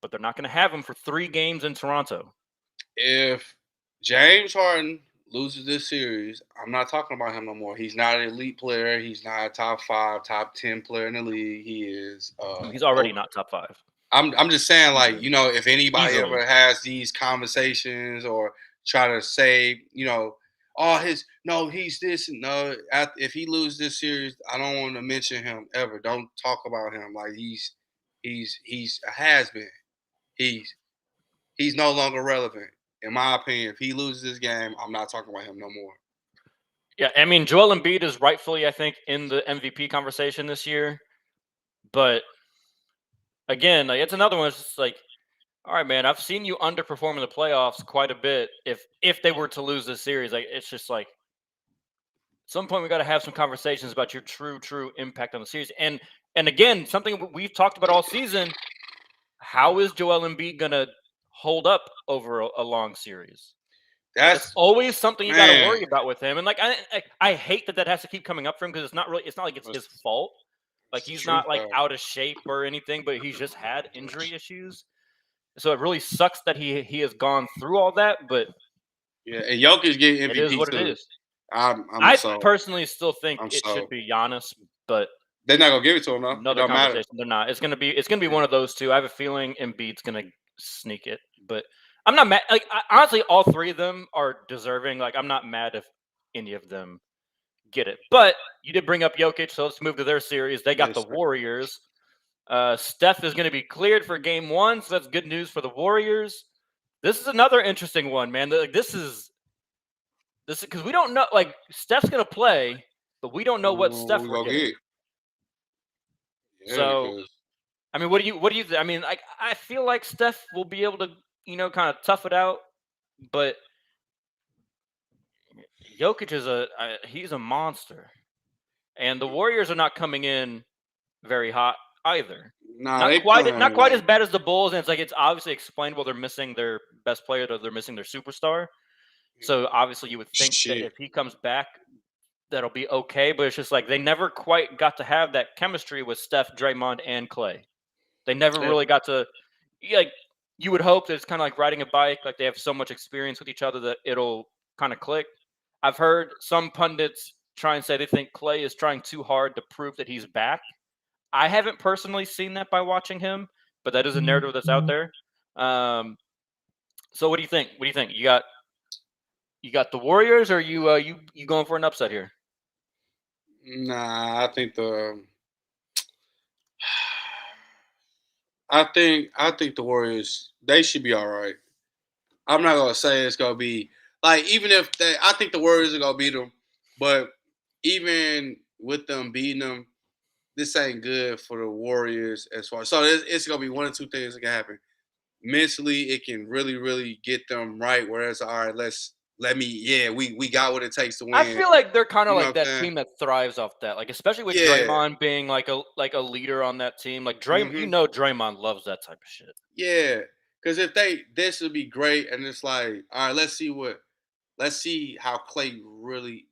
But they're not going to have him for 3 games in Toronto. If James Harden loses this series, I'm not talking about him no more. He's not an elite player. He's not a top 5, top 10 player in the league. He is. He's already not top 5. I'm just saying, like, if anybody ever has these conversations or try to say, he's this. No, if he loses this series, I don't want to mention him ever. Don't talk about him. Like, he's a has-been. He's no longer relevant. In my opinion, if he loses this game, I'm not talking about him no more. Yeah, I mean, Joel Embiid is rightfully, I think, in the MVP conversation this year. But again, like, it's another one. It's just like, all right, man, I've seen you underperform in the playoffs quite a bit. If they were to lose this series, like, it's just like, at some point we got to have some conversations about your true impact on the series. And again, something we've talked about all season. How is Joel Embiid gonna hold up over a long series? That's always something you got to worry about with him. And like, I hate that has to keep coming up for him, because it's not like it's his fault. Like, he's not like out of shape or anything, but he's just had injury issues. So it really sucks that he has gone through all that. But yeah, and Jokic getting MVP. It is what it is. I personally still think it should be Giannis, but they're not gonna give it to him though. Another conversation. They're not. It's gonna be one of those two. I have a feeling Embiid's gonna sneak it, but I'm not mad. Like, honestly, all 3 of them are deserving. Like, I'm not mad if any of them get it. But you did bring up Jokic, so let's move to their series. They got the Warriors. Steph is going to be cleared for game 1, so that's good news for the Warriors. This is another interesting one, man. Like, this is because we don't know. Like, Steph's going to play, but we don't know what Steph we're getting. Yeah, so, I mean, what do you? I mean, I feel like Steph will be able to, kind of tough it out, but Jokic is he's a monster, and the Warriors are not coming in very hot either. Not quite as bad as the Bulls, and it's obviously explainable. They're missing their best player, or they're missing their superstar. So obviously, you would think that if he comes back, that'll be okay. But it's just like they never quite got to have that chemistry with Steph, Draymond, and Clay. They never really got to, like, you would hope that it's kind of like riding a bike. Like, they have so much experience with each other that it'll kind of click. I've heard some pundits try and say they think Clay is trying too hard to prove that he's back. I haven't personally seen that by watching him, but that is a narrative that's out there. So what do you think? What do you think? You got the Warriors, or you going for an upset here? Nah, I think the Warriors, they should be all right. I'm not gonna say it's gonna be like, even if I think the Warriors are gonna beat them, but even with them beating them, this ain't good for the Warriors as far. So it's gonna be one of two things that can happen. Mentally, it can really, really get them right. Whereas, all right, we got what it takes to I win. feel like they're kind of You know like what I'm that saying? team that thrives off that, like especially with Yeah. Draymond being like a leader on that team. Like Hmm. Draymond loves that type of shit. Yeah. Because if this would be great, and it's like, all right, let's see how Clay really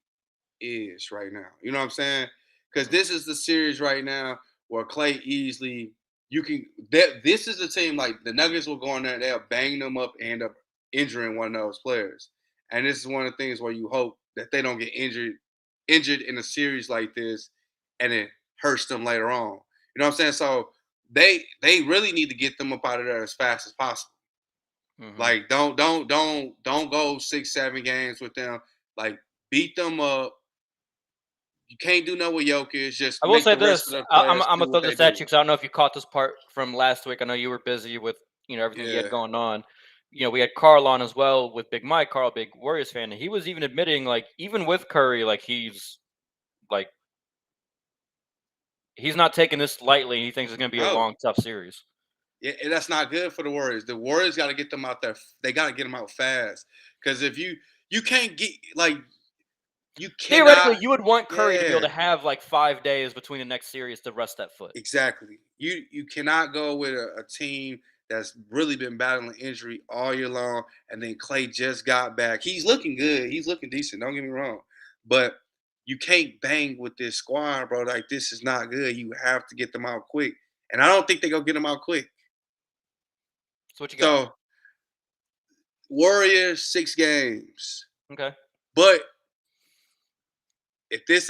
is right now. You know what I'm saying? Because Mhm. this is the series right now where Clay easily you can. This is the team, like the Nuggets will go in there, they'll bang them up and end up injuring one of those players. And this is one of the things where you hope that they don't get injured in a series like this, and it hurts them later on. You know what I'm saying? So they really need to get them up out of there as fast as possible. Mhm. Like don't go 6-7 games with them. Like beat them up. You can't do no with Jokic. Just I will make say the rest of this. the I'm players I'm do gonna throw what they this at you do. because I don't know if you caught this part from last week. I know you were busy with everything you had Yeah. going on. We had Carl on as well with Big Mike. Carl, big Warriors fan, and he was even admitting like even with Curry, like like he's not taking this lightly. He thinks it's gonna be a No. long, tough series. Yeah, and that's not good for the Warriors. The Warriors got to get them out there. They got to get them out fast. Because if you can't get, like, you cannot. Theoretically, you would want Curry to be able Yeah. to have like 5 days between the next series to rest that foot. Exactly. You cannot go with a team that's really been battling injury all year long, and then Clay just got back. He's looking good. He's looking decent. Don't get me wrong, but you can't bang with this squad, bro. Like, this is not good. You have to get them out quick, and I don't think they gonna get them out quick. So what you got? So Warriors 6 games, Okay. but if this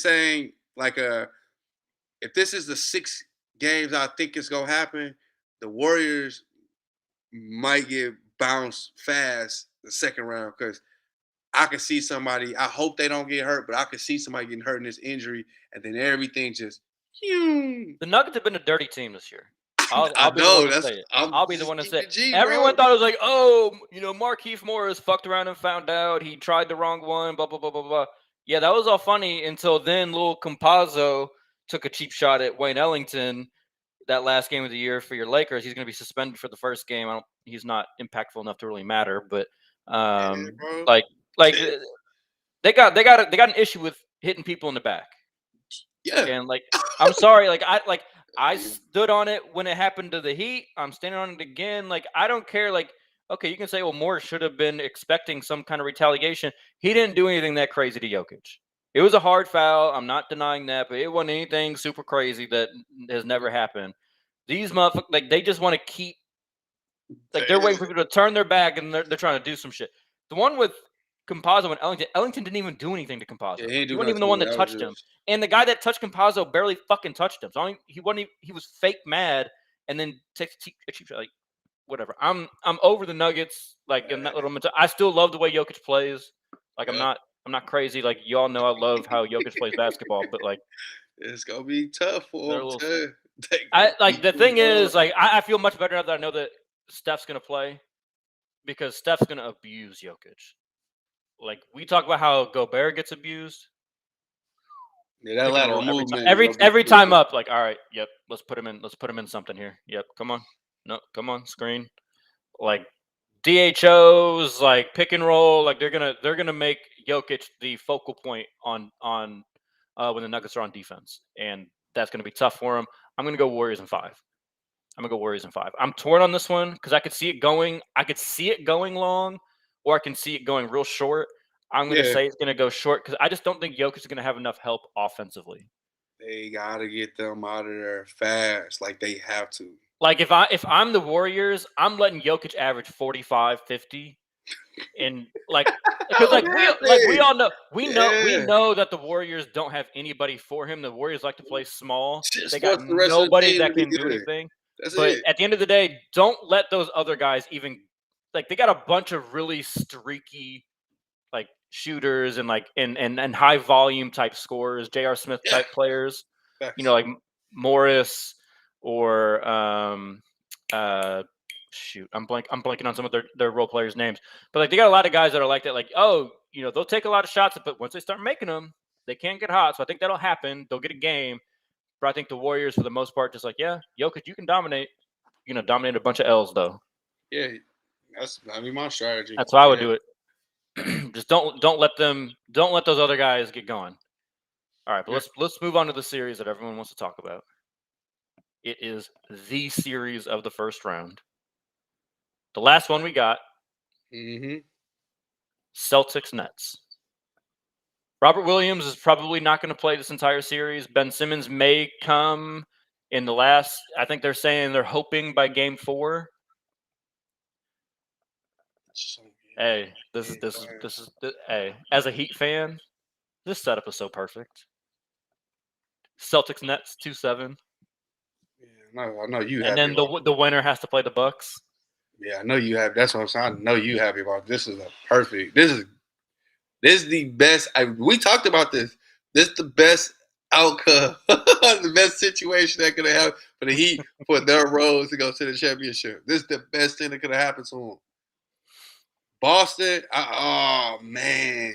ain't like a if this is the 6 games I think it's gonna happen, the Warriors might get bounced fast the second round, because I can see somebody. I hope they don't get hurt, but I can see somebody getting hurt in this injury, and then everything just. The Nuggets have been a dirty team this year. I'll I be the one know to that's. say it. I'm I'll be the just one to keeping say it. it G, Everyone bro. thought it was like, oh, Markieff Morris fucked around and found out he tried the wrong one, blah blah blah blah blah. Yeah, that was all funny until then. Little Compazzo took a cheap shot at Wayne Ellington that last game of the year for your Lakers. He's going to be suspended for the first game. He's not impactful enough to really matter, but Yeah, bro. like like they got an issue with hitting people in the back. Yeah. And like, I'm sorry, I stood on it when it happened to the Heat. I'm standing on it again. Like, I don't care. Like, okay, you can say, well, Moore should have been expecting some kind of retaliation. He didn't do anything that crazy to Jokic. It was a hard foul. I'm not denying that, but it wasn't anything super crazy that has never happened. These motherfuckers, like, they just want to keep, like, they're waiting for people to turn their back and they're trying to do some shit. The one with Compazzo and Ellington didn't even do anything to Yeah, Compazzo. he ain't He do wasn't nothing even the to one it. that That was touched him. just. And the guy that touched Compazzo barely fucking touched him. So he wasn't. He was fake mad and then takes a cheap shot. Like, whatever. I'm over the Nuggets. Like, in that little. I still love the way Jokic plays. Like, Yeah. I'm not crazy. Like, y'all know I love how Jokic plays basketball. But like, It's gonna be tough for they're them a little. too. They gonna I like beat the them thing is up. like I feel much better now that I know that Steph's gonna play because Steph's gonna abuse Jokic. Like we talk about how Gobert gets abused. Yeah, that Pick and lateral roll every time. movement is Every gonna be every time crucial. up. Like all right, yep. Let's put him in. Let's put him in something here. Yep. Come on. No, come on. Screen. Like DHOs. Like pick and roll. Like they're gonna make Jokic the focal point on when the Nuggets are on defense, and that's gonna be tough for him. I'm gonna go Warriors in 5. I'm gonna go Warriors in 5. I'm torn on this one because I could see it going. I could see it going long, or I can see it going real short. I'm gonna Yeah, say it's gonna go short because I just don't think Jokic is gonna have enough help offensively. they gotta get them out of there fast. Like, they have to. Like if I'm the Warriors, I'm letting Jokic average 45, 50, And because What we happened? all know we Yeah. know that the Warriors don't have anybody for him. The Warriors like to play small. They Just got wants the rest of the nobody team to that be can do good. anything. That's But it. at the end of the day, don't let those other guys even they got a bunch of really streaky shooters and and high volume type scorers, J.R. Smith Yeah. type players. Facts. Morris or shoot, I'm blanking on some of their role players' names. But they got a lot of guys that are like that. They'll take a lot of shots, but once they start making them, they can't get hot. So I think that'll happen. They'll get a game. But I think the Warriors, for the most part, just Jokic, you can dominate. You're gonna dominate a bunch of L's though. Yeah. That's my strategy. That's how I would Yeah. do it. Just don't let those other guys get going. All right, but Yeah. let's move on to the series that everyone wants to talk about. It is the series of the first round. The last one we got, Mm-hmm. Celtics Nets. Robert Williams is probably not going to play this entire series. Ben Simmons may come in the last. I think they're saying they're hoping by game 4. Hey, hey, as a Heat fan, this setup is so perfect. Celtics Nets 2-7, Yeah, I know you and happy then about the winner has to play the Bucks. Yeah, I know you have. That's what I'm saying. I know you happy about this. Is a perfect. This is the best. We talked about this. This is the best outcome, the best situation that could have happened for the Heat for their roles to go to the championship. This is the best thing that could have happened to them. Boston. Oh man,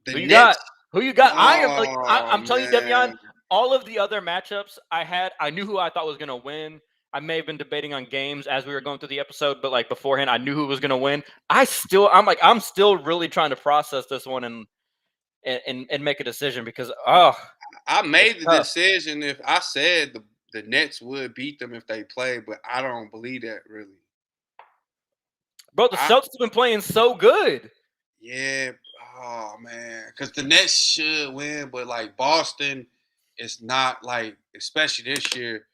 the Who you got? Nets. Who you got? Oh I'm telling you, Devion, man. all of the other matchups I knew who I thought was going to win. I may have been debating on games as we were going through the episode, but beforehand, I knew who was going to win. I'm still really trying to process this one and make a decision because I it's made the tough, decision if I said the Nets would beat them if they played, but I don't believe that really. bro. The I Celtics have been playing so good, Yeah. Oh man, because the Nets should win, but Boston is not especially this year.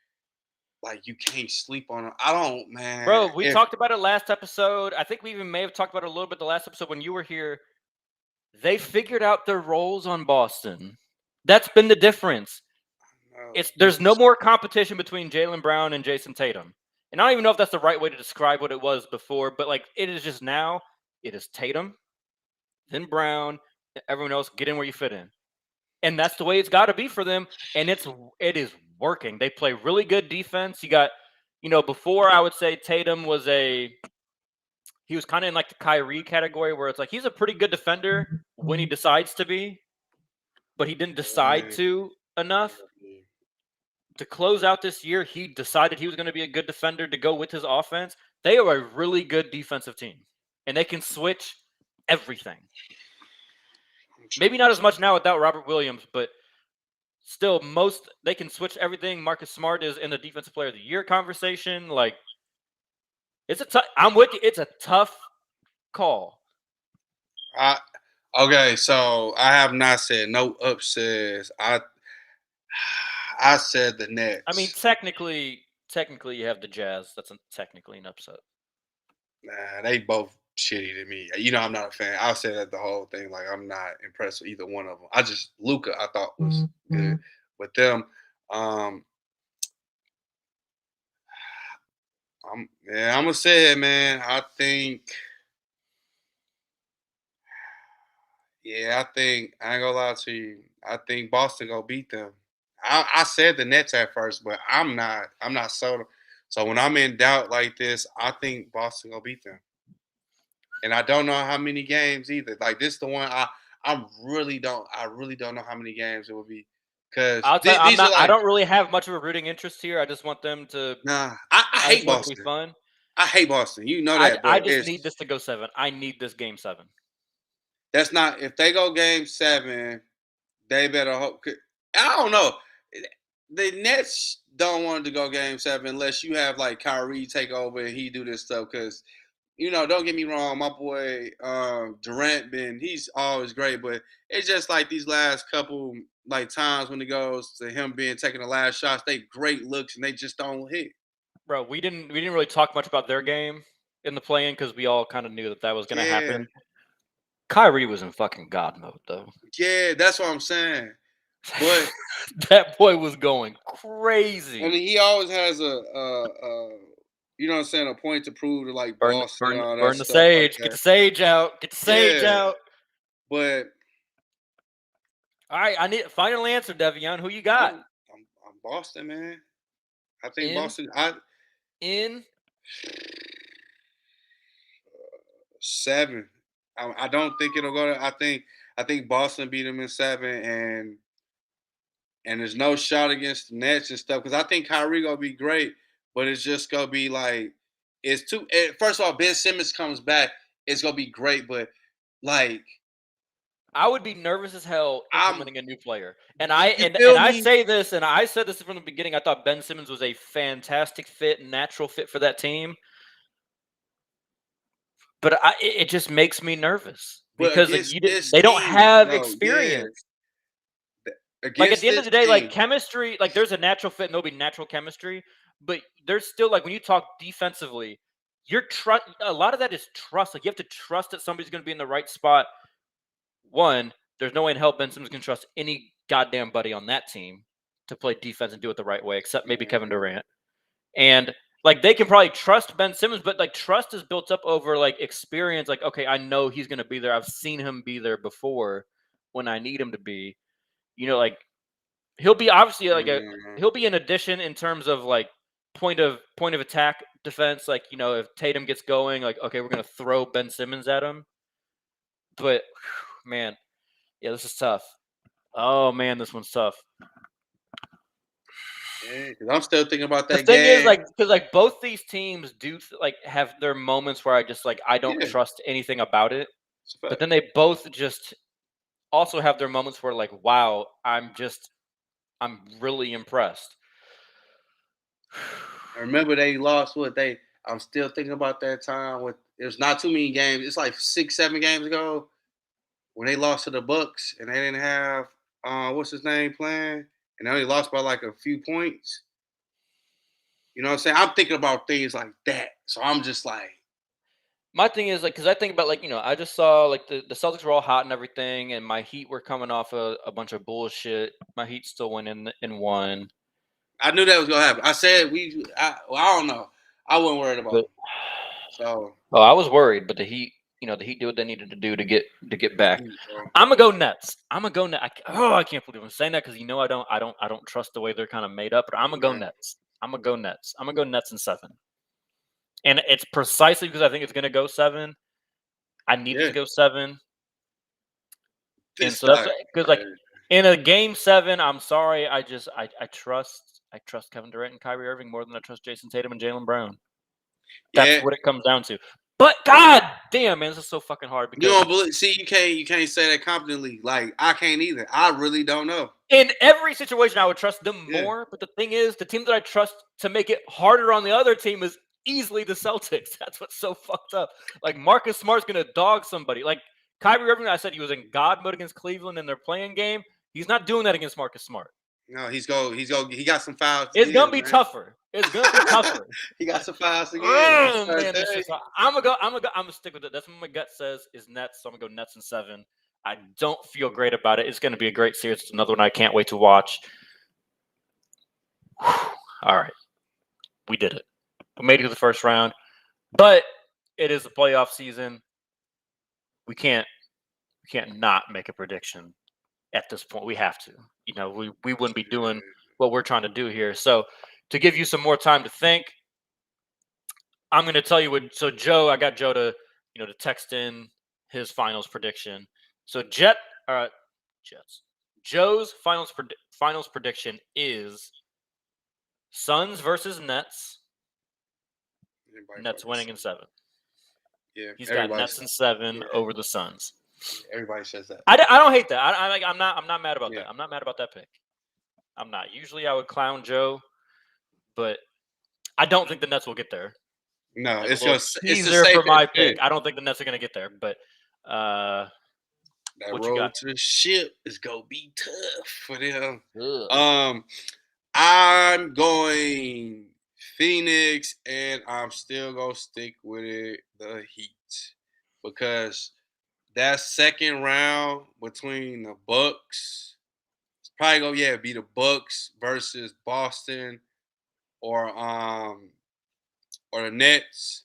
You can't sleep on them. I don't, man. bro. We If talked about it last episode. I think we even may have talked about it a little bit the last episode when you were here. They figured out their roles on Boston. That's been the difference. There's no more competition between Jaylen Brown and Jason Tatum. And I don't even know if that's the right way to describe what it was before, but it is just now, it is Tatum, then Brown, everyone else get in where you fit in. And that's the way it's got to be for them. And it is working. They play really good defense. You got, before I would say Tatum he was kind of in the Kyrie category where it's he's a pretty good defender when he decides to be, but he didn't decide to enough. To close out this year, he decided he was going to be a good defender to go with his offense. They are a really good defensive team, and they can switch everything. Maybe not as much now without Robert Williams, but still, they can switch everything. Marcus Smart is in the Defensive Player of the Year conversation. I'm with you. It's a tough call. Okay, so I have not said no upsets. I said the Nets. I mean, technically, you have the Jazz. That's technically an upset. Nah, they both shitty to me. I'm not a fan. I'll say that the whole thing. I'm not impressed with either one of them. Luca I thought was good with them. I'm gonna say it, man. I think I ain't gonna lie to you. I think Boston gonna beat them. I said the Nets at first, but I'm not. I'm not sold. So when I'm in doubt like this, I think Boston gonna beat them. And I don't know how many games either. This the one I really don't know how many games it will be because I'll tell you, these are I don't really have much of a rooting interest here. I just want them to. nah. I I hate just want it to be Boston. fun. I hate Boston. You know that, I but just need this to go 7. I need this game 7. that's not if they go game 7. They better hope. I don't know. The Nets don't want to go game 7 unless you have Kyrie take over and he do this stuff because don't get me wrong, my boy Durant he's always great, but it's just these last couple times when it goes to him taking the last shots, they great looks and they just don't hit. Bro, we didn't really talk much about their game. in the play-in because we all kind of knew that was going to Yeah, happen. Kyrie was in fucking God mode though. yeah, that's what I'm saying. But That boy was going crazy. I mean, he always has you know what I'm saying, a point to prove to like Boston and all that Burn the stuff like sage. Get that. the sage out. Get the sage Yeah, out. but All right, I need final answer, Devion. Who you got? I'm Boston, man. I think In Boston. in 7. I don't think it'll go. I think Boston beat them in 7, and there's no shot against the Nets and stuff because I think Kyrie gonna be great, but it's just gonna be like it's too. First of all, Ben Simmons comes back, it's gonna be great, but like I would be nervous as hell I'm. implementing a new player. And I You and feel I me? say this, and I said this from the beginning. I thought Ben Simmons was a fantastic fit, natural fit for that team. But it just makes me nervous But because against this they don't team, have no, yeah, experience. Like at against the end of this the day, like team, chemistry, like there's a natural fit, and there'll be natural chemistry, but there's still like when you talk defensively, you're trust. A lot of that is trust. Like you have to trust that somebody's going to be in the right spot. One, there's no way in hell Ben Simmons can trust any goddamn buddy on that team to play defense and do it the right way, except maybe Kevin Durant. And like they can probably trust Ben Simmons, but like trust is built up over like experience. Like, okay, I know he's going to be there. I've seen him be there before when I need him to be. Like he'll be obviously like he'll be an addition in terms of like point of attack defense. Like if Tatum gets going, like okay, we're going to throw Ben Simmons at him. But man, yeah, this is tough. Oh man, this one's tough. yeah, because I'm still thinking about The that thing is, game. like, because like both these teams do like have their moments where I just like I don't Yeah, trust anything about it, it's a but fact. then they both just also have their moments where like, wow, I'm really impressed. I remember they lost what they. I'm still thinking about that time with. There's not too many games. It's like 6, 7 games ago when they lost to the Bucks and they didn't have what's his name playing, and they only lost by like a few points. You know what I'm saying? I'm thinking about things like that. So I'm just like, My thing is like because I think about like I just saw like the Celtics were all hot and everything, and my Heat were coming off a bunch of bullshit. My Heat still went in one, I knew that was gonna happen. I said I don't know. I wasn't worried about but them. So oh, I was worried, but the Heat, the Heat did what they needed to do to get the back. Heat, bro. I'm gonna go Nets. I'm gonna go Nets. I can't believe I'm saying that because I don't trust the way they're kind of made up. But I'm gonna go Man, Nets. I'm gonna go Nets. I'm gonna go Nets in 7, and it's precisely because I think it's gonna go 7. I need it yeah, to go 7, and this so that's like because like in a game 7, I'm sorry, I trust Kevin Durant and Kyrie Irving more than I trust Jason Tatum and Jalen Brown. That's yeah. what it comes down to. But god damn, man, this is so fucking hard You because don't believe? See, you can't say that confidently. Like I can't either. I really don't know. in every situation, I would trust them Yeah, more. But the thing is, the team that I trust to make it harder on the other team is easily the Celtics. That's what's so fucked up. Like Marcus Smart's gonna dog somebody. Like Kyrie Irving, I said he was in God mode against Cleveland in their playing game. He's not doing that against Marcus Smart. no, he got some fouls to It's gonna give, be man. tougher. It's gonna be tougher. He got some fouls to give. I'm Oh trying to man, tell this you. is. I'm gonna stick with it. That's what my gut says is Nets. So I'm gonna go Nets in 7. I don't feel great about it. It's gonna be a great series. It's another one I can't wait to watch. All right, we did it. We made it to the first round, but it is the playoff season. We can't not make a prediction at this point. We have to. We wouldn't be doing what we're trying to do here. So to give you some more time to think, I'm going to tell you what. So Joe, I got Joe to text in his finals prediction. So Jets. Joe's finals prediction is Suns versus Nets. Everybody Nets winning in 7. Yeah, He's got Nets in 7 over the Suns. everybody says that. I don't hate that. I'm not mad about Yeah. that. I'm not mad about that pick. I'm not. Usually I would clown Joe, but I don't think the Nets will get there. No, Like a it's little just it's the teaser for my safest pick. pick. I don't think the Nets are going to get there, but That what you road got? to the ship is gonna be tough for them. Ugh. I'm going Phoenix, and I'm still gonna stick with it, the Heat, because that second round between the Bucks, it's probably gonna be the Bucks versus Boston or or the Nets.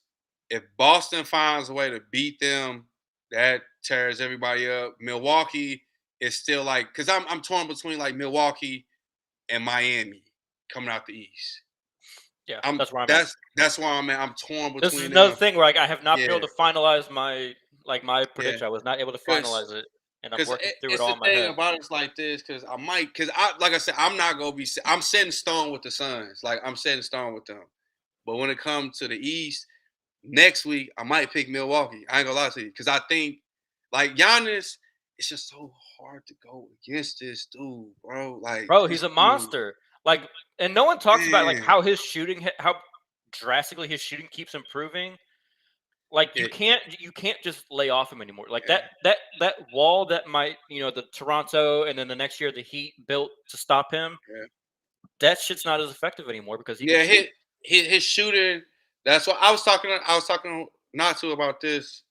If Boston finds a way to beat them, that tears everybody up. Milwaukee is still like, because I'm torn between like Milwaukee and Miami coming out the East. Yeah, I'm that's where I'm at. that's why I'm at. I'm torn This is between another them. thing where I have not been Yeah, able to finalize my yeah. prediction. I was not able to Because finalize it, and I'm because working through it it's all the in my thing head. about it's like this. Because I like I said, I'm not gonna be. I'm setting stone with the Suns. Like I'm setting stone with them. But when it comes to the East, next week I might pick Milwaukee. I ain't gonna lie to you, because I think like Giannis, it's just so hard to go against this dude, bro. Like Bro, this he's a dude, monster. Like, and no one talks about like man. how his shooting, how drastically his shooting keeps improving. Like It, you can't just lay off him anymore. Like yeah, that wall that might the Toronto and then the next year the Heat built to stop him. yeah. That shit's not as effective anymore because he can Yeah, shoot. his shooting. That's what I was talking. I was talking not to about this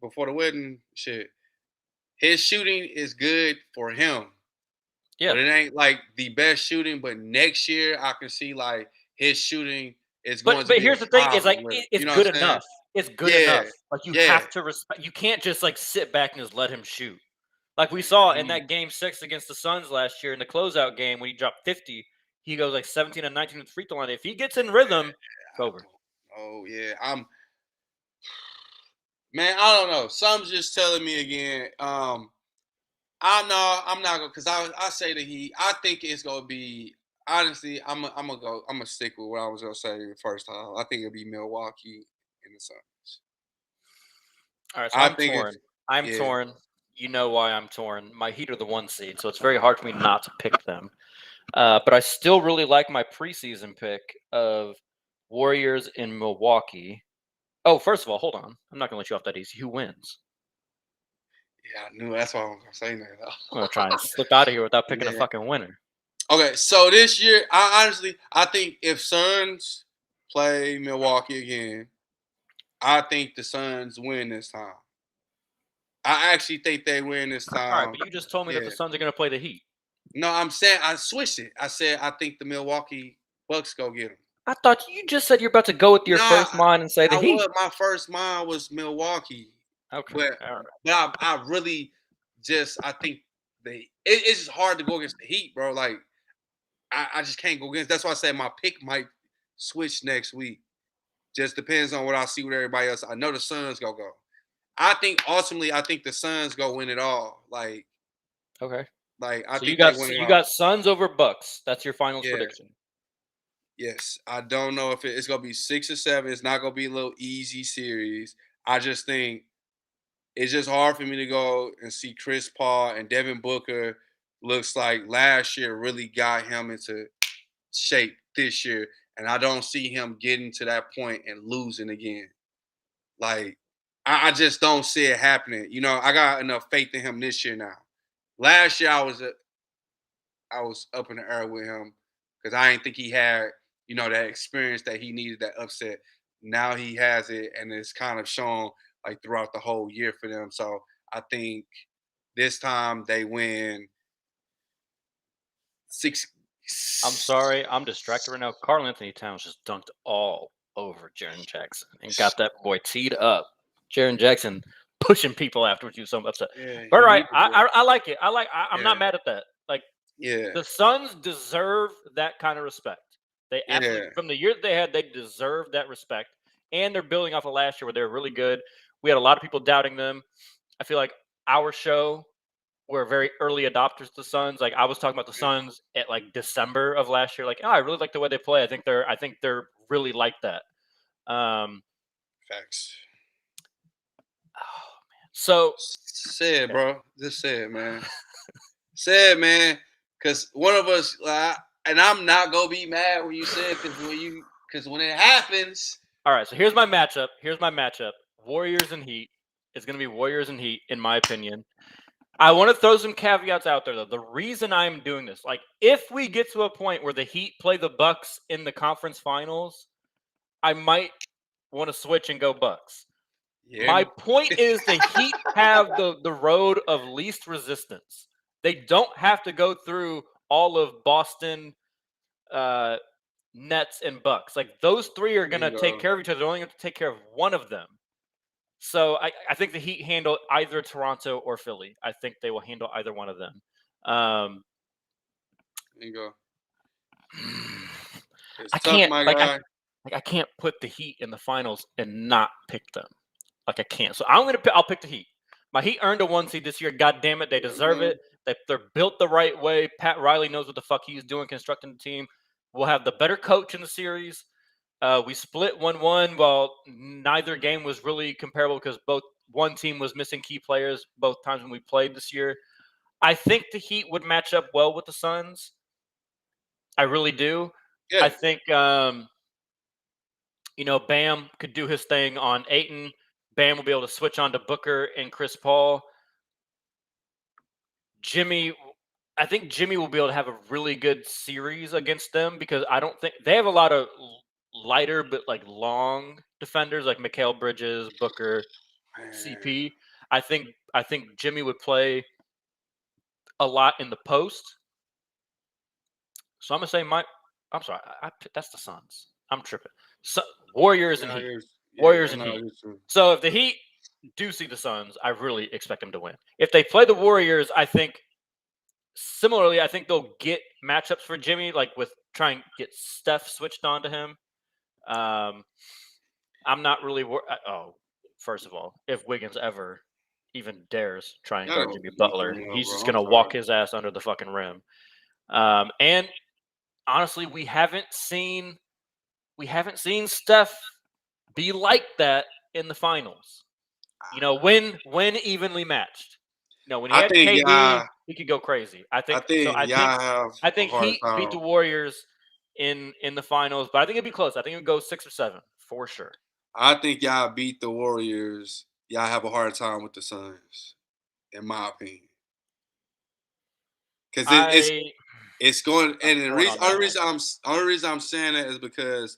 before the wedding. Shit, his shooting is good for him, Yeah, but it ain't like the best shooting. But next year, I can see like his shooting is going to but be a here's the thing: is problem like with. it's You know what good I'm saying? enough. It's good Yeah, enough. Like you yeah. have to respect. You can't just like sit back and just let him shoot. Like we saw in that game 6 against the Suns last year in the closeout game when he dropped 50, he goes like 17 and 19 at the free throw line. If he gets in rhythm, it's I over. don't. Oh yeah, man. I don't know. Something's just telling me again. I know I'm not gonna, because I say that I think it's gonna be, honestly, I'm gonna stick with what I was gonna say the first time. I think it'll be Milwaukee and the Suns. All right, so I I'm think torn. it's I'm yeah, torn. You know why I'm torn. My Heat are the 1 seed, so it's very hard for me not to pick them. But I still really like my preseason pick of Warriors in Milwaukee. Oh, first of all, hold on. I'm not gonna let you off that easy. Who wins? yeah. I knew that's why I was gonna say I'm gonna that. try and slip out of here without picking a Yeah. fucking winner. Okay, so this year, I think if Suns play Milwaukee again, I think the Suns win this time. I actually think they win this All right, time. but you just told me that Yeah. the Suns are gonna play the Heat. No, I'm saying I switched it. I said I think the Milwaukee Bucks go get them. I thought you just said you're about to go with your Nah, first mind and say the I Heat. was my first mind was Milwaukee, Okay, but all right. I really just I think it's just hard to go against the Heat, bro. Like I just can't go against. That's why I said my pick might switch next week. Just depends on what I see with everybody else. I know the Suns gonna go. I think ultimately I think the Suns go win it all. Okay. I So think they win it you all. got Suns over Bucks. That's your finals Yeah. prediction. Yes, I don't know if it's gonna be 6 or 7. It's not gonna be a little easy series. I just think it's just hard for me to go and see Chris Paul and Devin Booker. Looks like last year really got him into shape this year, and I don't see him getting to that point and losing again. Like I just don't see it happening. I got enough faith in him this year now. Last year I was up in the air with him because I didn't think he had, that experience that he needed, that upset. Now he has it, and it's kind of shown like throughout the whole year for them. So I think this time they win six. I'm sorry, I'm distracted right now. Karl Anthony Towns just dunked all over Jaren Jackson and got that boy teed up. Jaren Jackson pushing people afterwards. You so upset. Yeah, But all he right, needed it. I like it. I'm Yeah, not mad at that. Like yeah, the Suns deserve that kind of respect. They yeah. absolutely from the year that they had, they deserve that respect. And they're building off of last year where they were really good. We had a lot of people doubting them. I feel like our show were very early adopters to the Suns. Like I was talking about the Suns at like December of last year. Like, oh, I really like the way they play. I think they're really like that. Um, Facts. oh, so Say it, bro. Just say it, man. Say it, man. Because one of us, and I'm not gonna be mad when you say it, because when it happens, all right, so here's my matchup. Warriors and Heat. It's gonna be Warriors and Heat, in my opinion. I want to throw some caveats out there, though. The reason I'm doing this, like, if we get to a point where the Heat play the Bucks in the conference finals, I might want to switch and go Bucks. You hear My me? point is the Heat have the road of least resistance. They don't have to go through all of Boston, Nets, and Bucks. Like, those three are going to take Bingo. care of each other. They're only going to take care of one of them. So I think the Heat handle either Toronto or Philly. I think they will handle either one of them. Bingo. It's I tough, can't my like guy. I can't put the Heat in the finals and not pick them. Like, I can't. So I'll pick the Heat. My Heat earned a 1 seed this year. God damn it, they deserve it. They're built the right way. Pat Riley knows what the fuck he's doing constructing the team. We'll have the better coach in the series. We split 1-1 while neither game was really comparable because one team was missing key players both times when we played this year. I think the Heat would match up well with the Suns. I really do. Yeah. I think Bam could do his thing on Ayton. Bam will be able to switch on to Booker and Chris Paul. I think Jimmy will be able to have a really good series against them because I don't think they have a lot of lighter but like long defenders like Mikal Bridges, Booker, Man. CP. I think Jimmy would play a lot in the post. So I'm gonna say I'm sorry, that's the Suns. I'm tripping. Warriors and Heat. Warriors and Heat. So if the Heat do see the Suns, I really expect them to win. If they play the Warriors, I think similarly, I think they'll get matchups for Jimmy, like with trying to get Steph switched on to him. I'm not really first of all, if Wiggins ever even dares try and guard Jimmy Butler, he's just gonna walk his ass under the fucking rim. And honestly, we haven't seen Steph be like that in the finals. When evenly matched. When he had KD, he could go crazy. I think Heat beat the Warriors in the finals, but I think it'd be close. I think it would go 6 or 7 for sure. I think y'all beat the Warriors. Y'all have a hard time with the Suns, in my opinion. Because it's going, and the only reason I'm saying that is because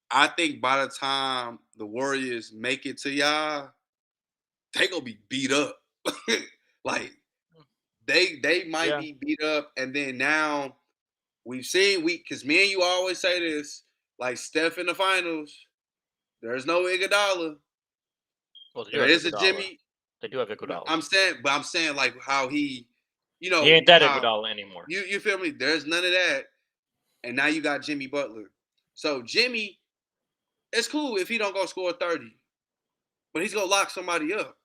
I think by the time the Warriors make it to y'all, they gonna be beat up. Like they might be beat up, and then now we've seen because me and you always say this, like Steph in the finals, there's no Iguodala. Well, there is a Jimmy. They do have Iguodala. I'm saying like how he he ain't that Iguodala anymore. You feel me? There's none of that. And now you got Jimmy Butler. So Jimmy, it's cool if he don't go score 30. But he's going to lock somebody up.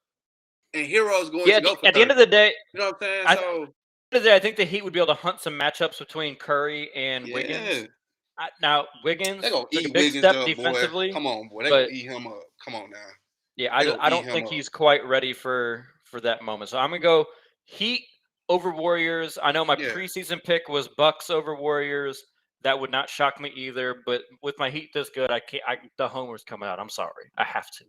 And Hero's going to go for 30. At the end of the day, you know what I'm saying? I think the Heat would be able to hunt some matchups between Curry and Wiggins. Now, Wiggins took a big step defensively. Boy. Come on, boy. They're going to eat him up. Come on now. Yeah, I don't think he's quite ready for that moment. So I'm going to go Heat over Warriors. I know my preseason pick was Bucks over Warriors. That would not shock me either. But with my Heat this good, I can't. The homer's coming out. I'm sorry. I have to.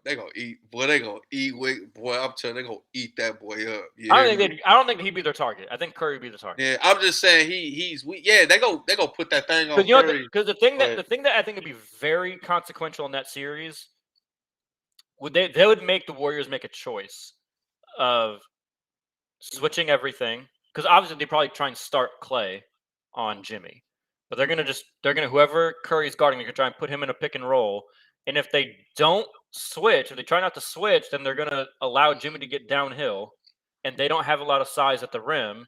They gonna eat. Boy, they gonna eat. Boy, I'm telling you, they gonna eat that boy up. I don't think he'd be their target. I think Curry would be the target. Yeah, I'm just saying he's weak. Yeah, they go put that thing on Curry. Because the thing that I think would be very consequential in that series they would make the Warriors make a choice of switching everything, because obviously they probably try and start Clay on Jimmy, but they're gonna whoever Curry's guarding, they're gonna try and put him in a pick and roll. And if they don't switch, if they try not to switch, then they're gonna allow Jimmy to get downhill, and they don't have a lot of size at the rim,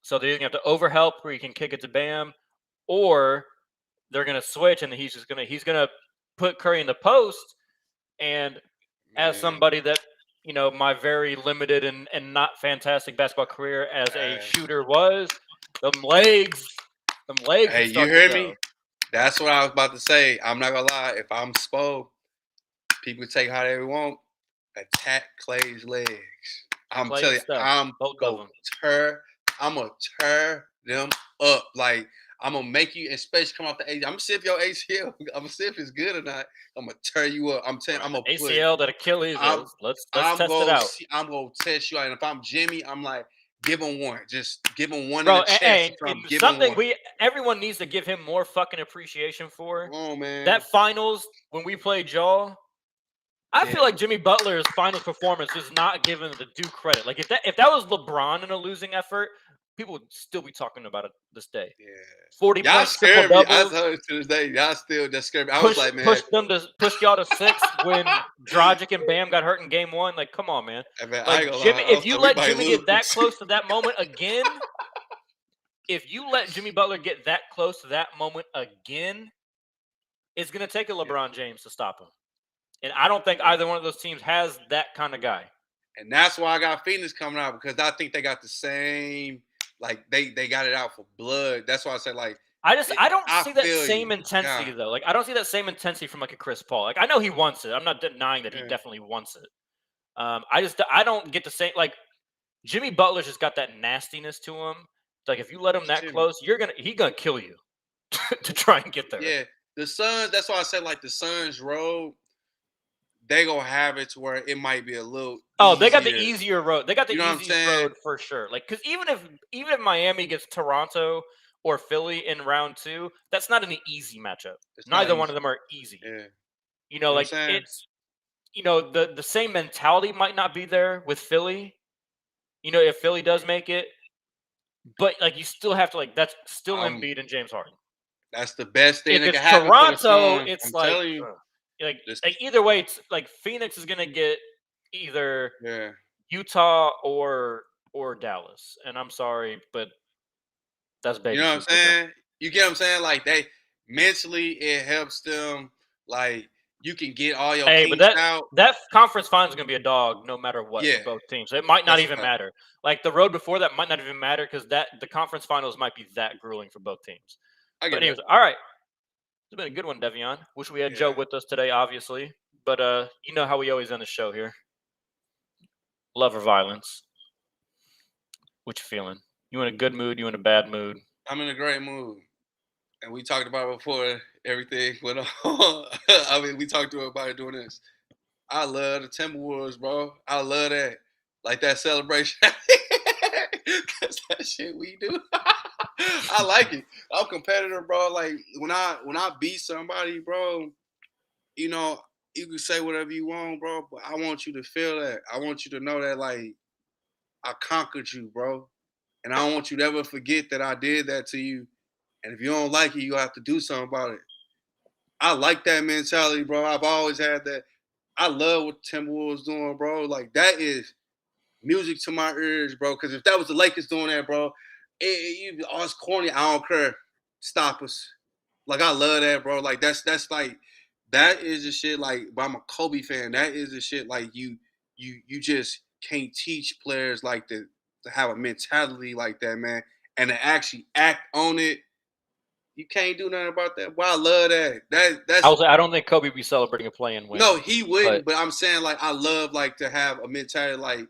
so they're gonna have to overhelp where he can kick it to Bam, or they're gonna switch and he's gonna put Curry in the post. And as somebody that, my very limited and not fantastic basketball career as a shooter was, them legs. Hey, you hear me? That's what I was about to say. I'm not gonna lie. If I'm Spo, people take how they want. Attack Clay's legs. I'm telling you, I'm gonna tear them up. Like, I'm gonna make you, especially come off the ACL. I'm gonna see if your ACL. I'm gonna see if it's good or not. I'm gonna tear you up. I'm telling. I'm gonna put. ACL, that Achilles. I'm. Let's I'm test it gonna out, see. I'm gonna test you out. And if I'm Jimmy, I'm like, give him one. Just give him one in bro. the chest. And Or something. Give him something one. everyone needs to give him more fucking appreciation for. Come on, man. That finals when we played y'all. I Yeah. feel like Jimmy Butler's finals performance is not given the due credit. Like if that was LeBron in a losing effort, people would still be talking about it this day. Yeah. 40 Y'all points, triple scared me. I doubles. told you to this day. Y'all still just scared me. I was like, man, Pushed y'all to 6 when Dragic and Bam got hurt in game 1. Like, come on, man. hey, man, I Like ain't gonna Jimmy, lie. if you Also, we let might Jimmy lose. get that close to that moment again, if you let Jimmy Butler get that close to that moment again, it's gonna take a LeBron James to stop him. And I don't think either one of those teams has that kind of guy. And that's why I got Phoenix coming out, because I think they got the same, like they got it out for blood. That's why I say, like, I don't I see that feel same you. intensity God. though. Like I don't see that same intensity from like a Chris Paul. Like I know he wants it. I'm not denying that he Yeah. definitely wants it. I don't get the same, like Jimmy Butler's just got that nastiness to him. Like if you let him that Jimmy. close, he's gonna kill you to try and get there. Yeah. The Suns, that's why I said, like, the Suns road, they gonna have it to where it might be a little Oh, easier. they got the easier road. They got the You know what I'm easiest saying? road for sure. Like because even if Miami gets Toronto or Philly in round 2, that's not an easy matchup. It's not Neither easy. one of them are easy. Yeah. You know, what I'm like saying? it's the same mentality might not be there with Philly. You know, if Philly does make it, but like you still have to that's still Embiid and James Harden. That's the best thing If that can it's happen for the Toronto, Suns. it's I'm like telling you. like This, either way, it's like Phoenix is gonna get either yeah. Utah or Dallas, and I'm sorry, but that's You baby know what I'm shit for them. saying? You get what I'm saying? Like, they mentally, it helps them. Like, you can get all your Hey, but kinks out. that conference final is gonna be a dog no matter what Yeah, for both teams. It might not that's a even fact. matter. Like the road before that might not even matter because the conference finals might be that grueling for both teams. I But get anyways, that. all right. It's been a good one, Devion. Wish we had Joe Yeah. with us today, obviously. But you know how we always end the show here. Love or violence? What you feeling? You in a good mood? You in a bad mood? I'm in a great mood. And we talked about it before everything went on. I mean, we talked about it doing this. I love the Timberwolves, bro. I love that. Like that celebration. That's that shit we do. I like it. I'm competitive, bro. Like when I beat somebody, bro, you know, you can say whatever you want, bro, but I want you to feel that. I want you to know that, like, I conquered you, bro. And I don't want you to ever forget that I did that to you. And if you don't like it, you have to do something about it. I like that mentality, bro. I've always had that. I love what Timberwolves doing, bro. Like, that is music to my ears, bro. Because if that was the Lakers doing that, bro, it's corny. I don't care. Stop us. Like, I love that, bro. Like, that's like, that is the shit. Like, but I'm a Kobe fan. That is the shit. Like, you just can't teach players like to have a mentality like that, man, and to actually act on it. You can't do nothing about that. Well, I love that. That's I don't think Kobe be celebrating a play-in win. no, he But wouldn't. But I'm saying, like, I love, like, to have a mentality like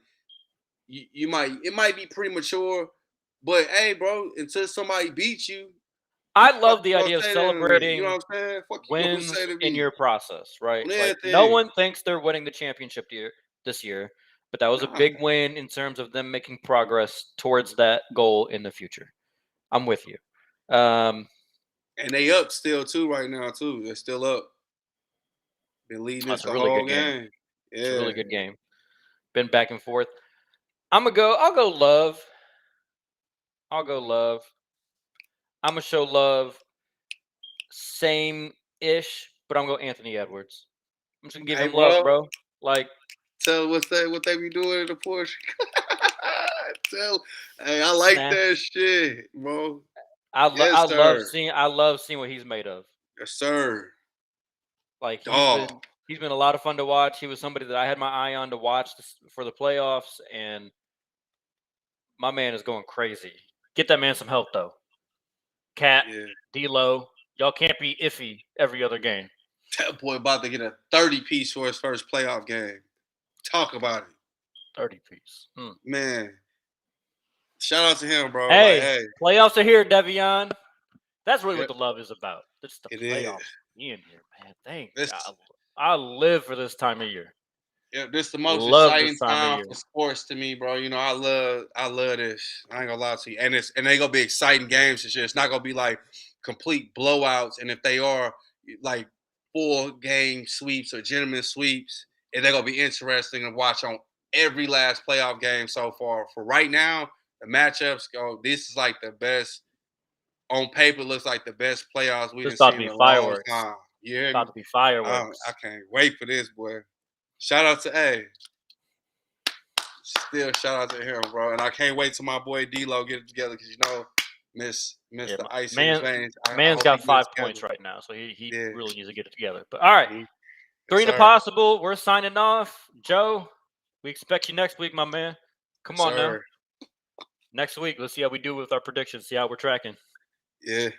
it might be premature, but hey, bro, until somebody beats you, I fuck love the you gonna idea of say to me? You know celebrating what I'm saying? Fuck you gonna wins say to in me your process, right? on Like no everything? one thinks they're winning the championship this year, but that was a Nah, big win in terms of them making progress towards that goal in the future. I'm with you. and they up still too right now too. They're still up. Been leading this That's a the really whole good game. game. It's a Yeah. really good game. Been back and forth. I'll go love. I'll go love. I'm gonna show love same ish, but I'm gonna go Anthony Edwards. I'm just gonna give Hey, him love, bro, bro. Like tell what they be doing in the Porsche. Tell, hey, I like snap. that shit, bro. I Yes, sir. love seeing what he's made of. Yes, sir. Like Dog. he's been a lot of fun to watch. He was somebody that I had my eye on to watch for the playoffs, and my man is going crazy. Get that man some help though. Cat, Yeah. D'Lo, y'all can't be iffy every other game. That boy about to get a 30 piece for his first playoff game. Talk about it. 30-piece. Man. Shout out to him, bro. Like, Hey, hey. playoffs are here, Devion. That's really what Yep, the love is about. It's the it playoffs is. being here, man. Thank This, God. I live for this time of year. yeah, this the most Love this exciting time of time year. for sports to me, bro. You know, I love this. I ain't gonna lie to you, and they gonna be exciting games this year. It's not gonna be like complete blowouts, and if they are like 4-game sweeps or gentlemen sweeps, and they're gonna be interesting to watch on every last playoff game so far. For right now, the matchups go. This is like the best on paper. Looks like the best playoffs we've It's about seen to in be a long fireworks. time. You hear About me? to be I fireworks. can't wait for this, boy. Shout out to A. Still shout out to him, bro. And I can't wait till my boy D-Lo get it together because you know, Miss Yeah, the Ice in his man. veins. I Man's hope he got get it 5 together. points right now, so he Yeah. really needs to get it together. But all right, Mhm. Yes, 3 and a sir. possible. We're signing off. Joe, we expect you next week, my man. Come Yes, on now. sir. Next week, let's see how we do with our predictions. See how we're tracking. Yeah.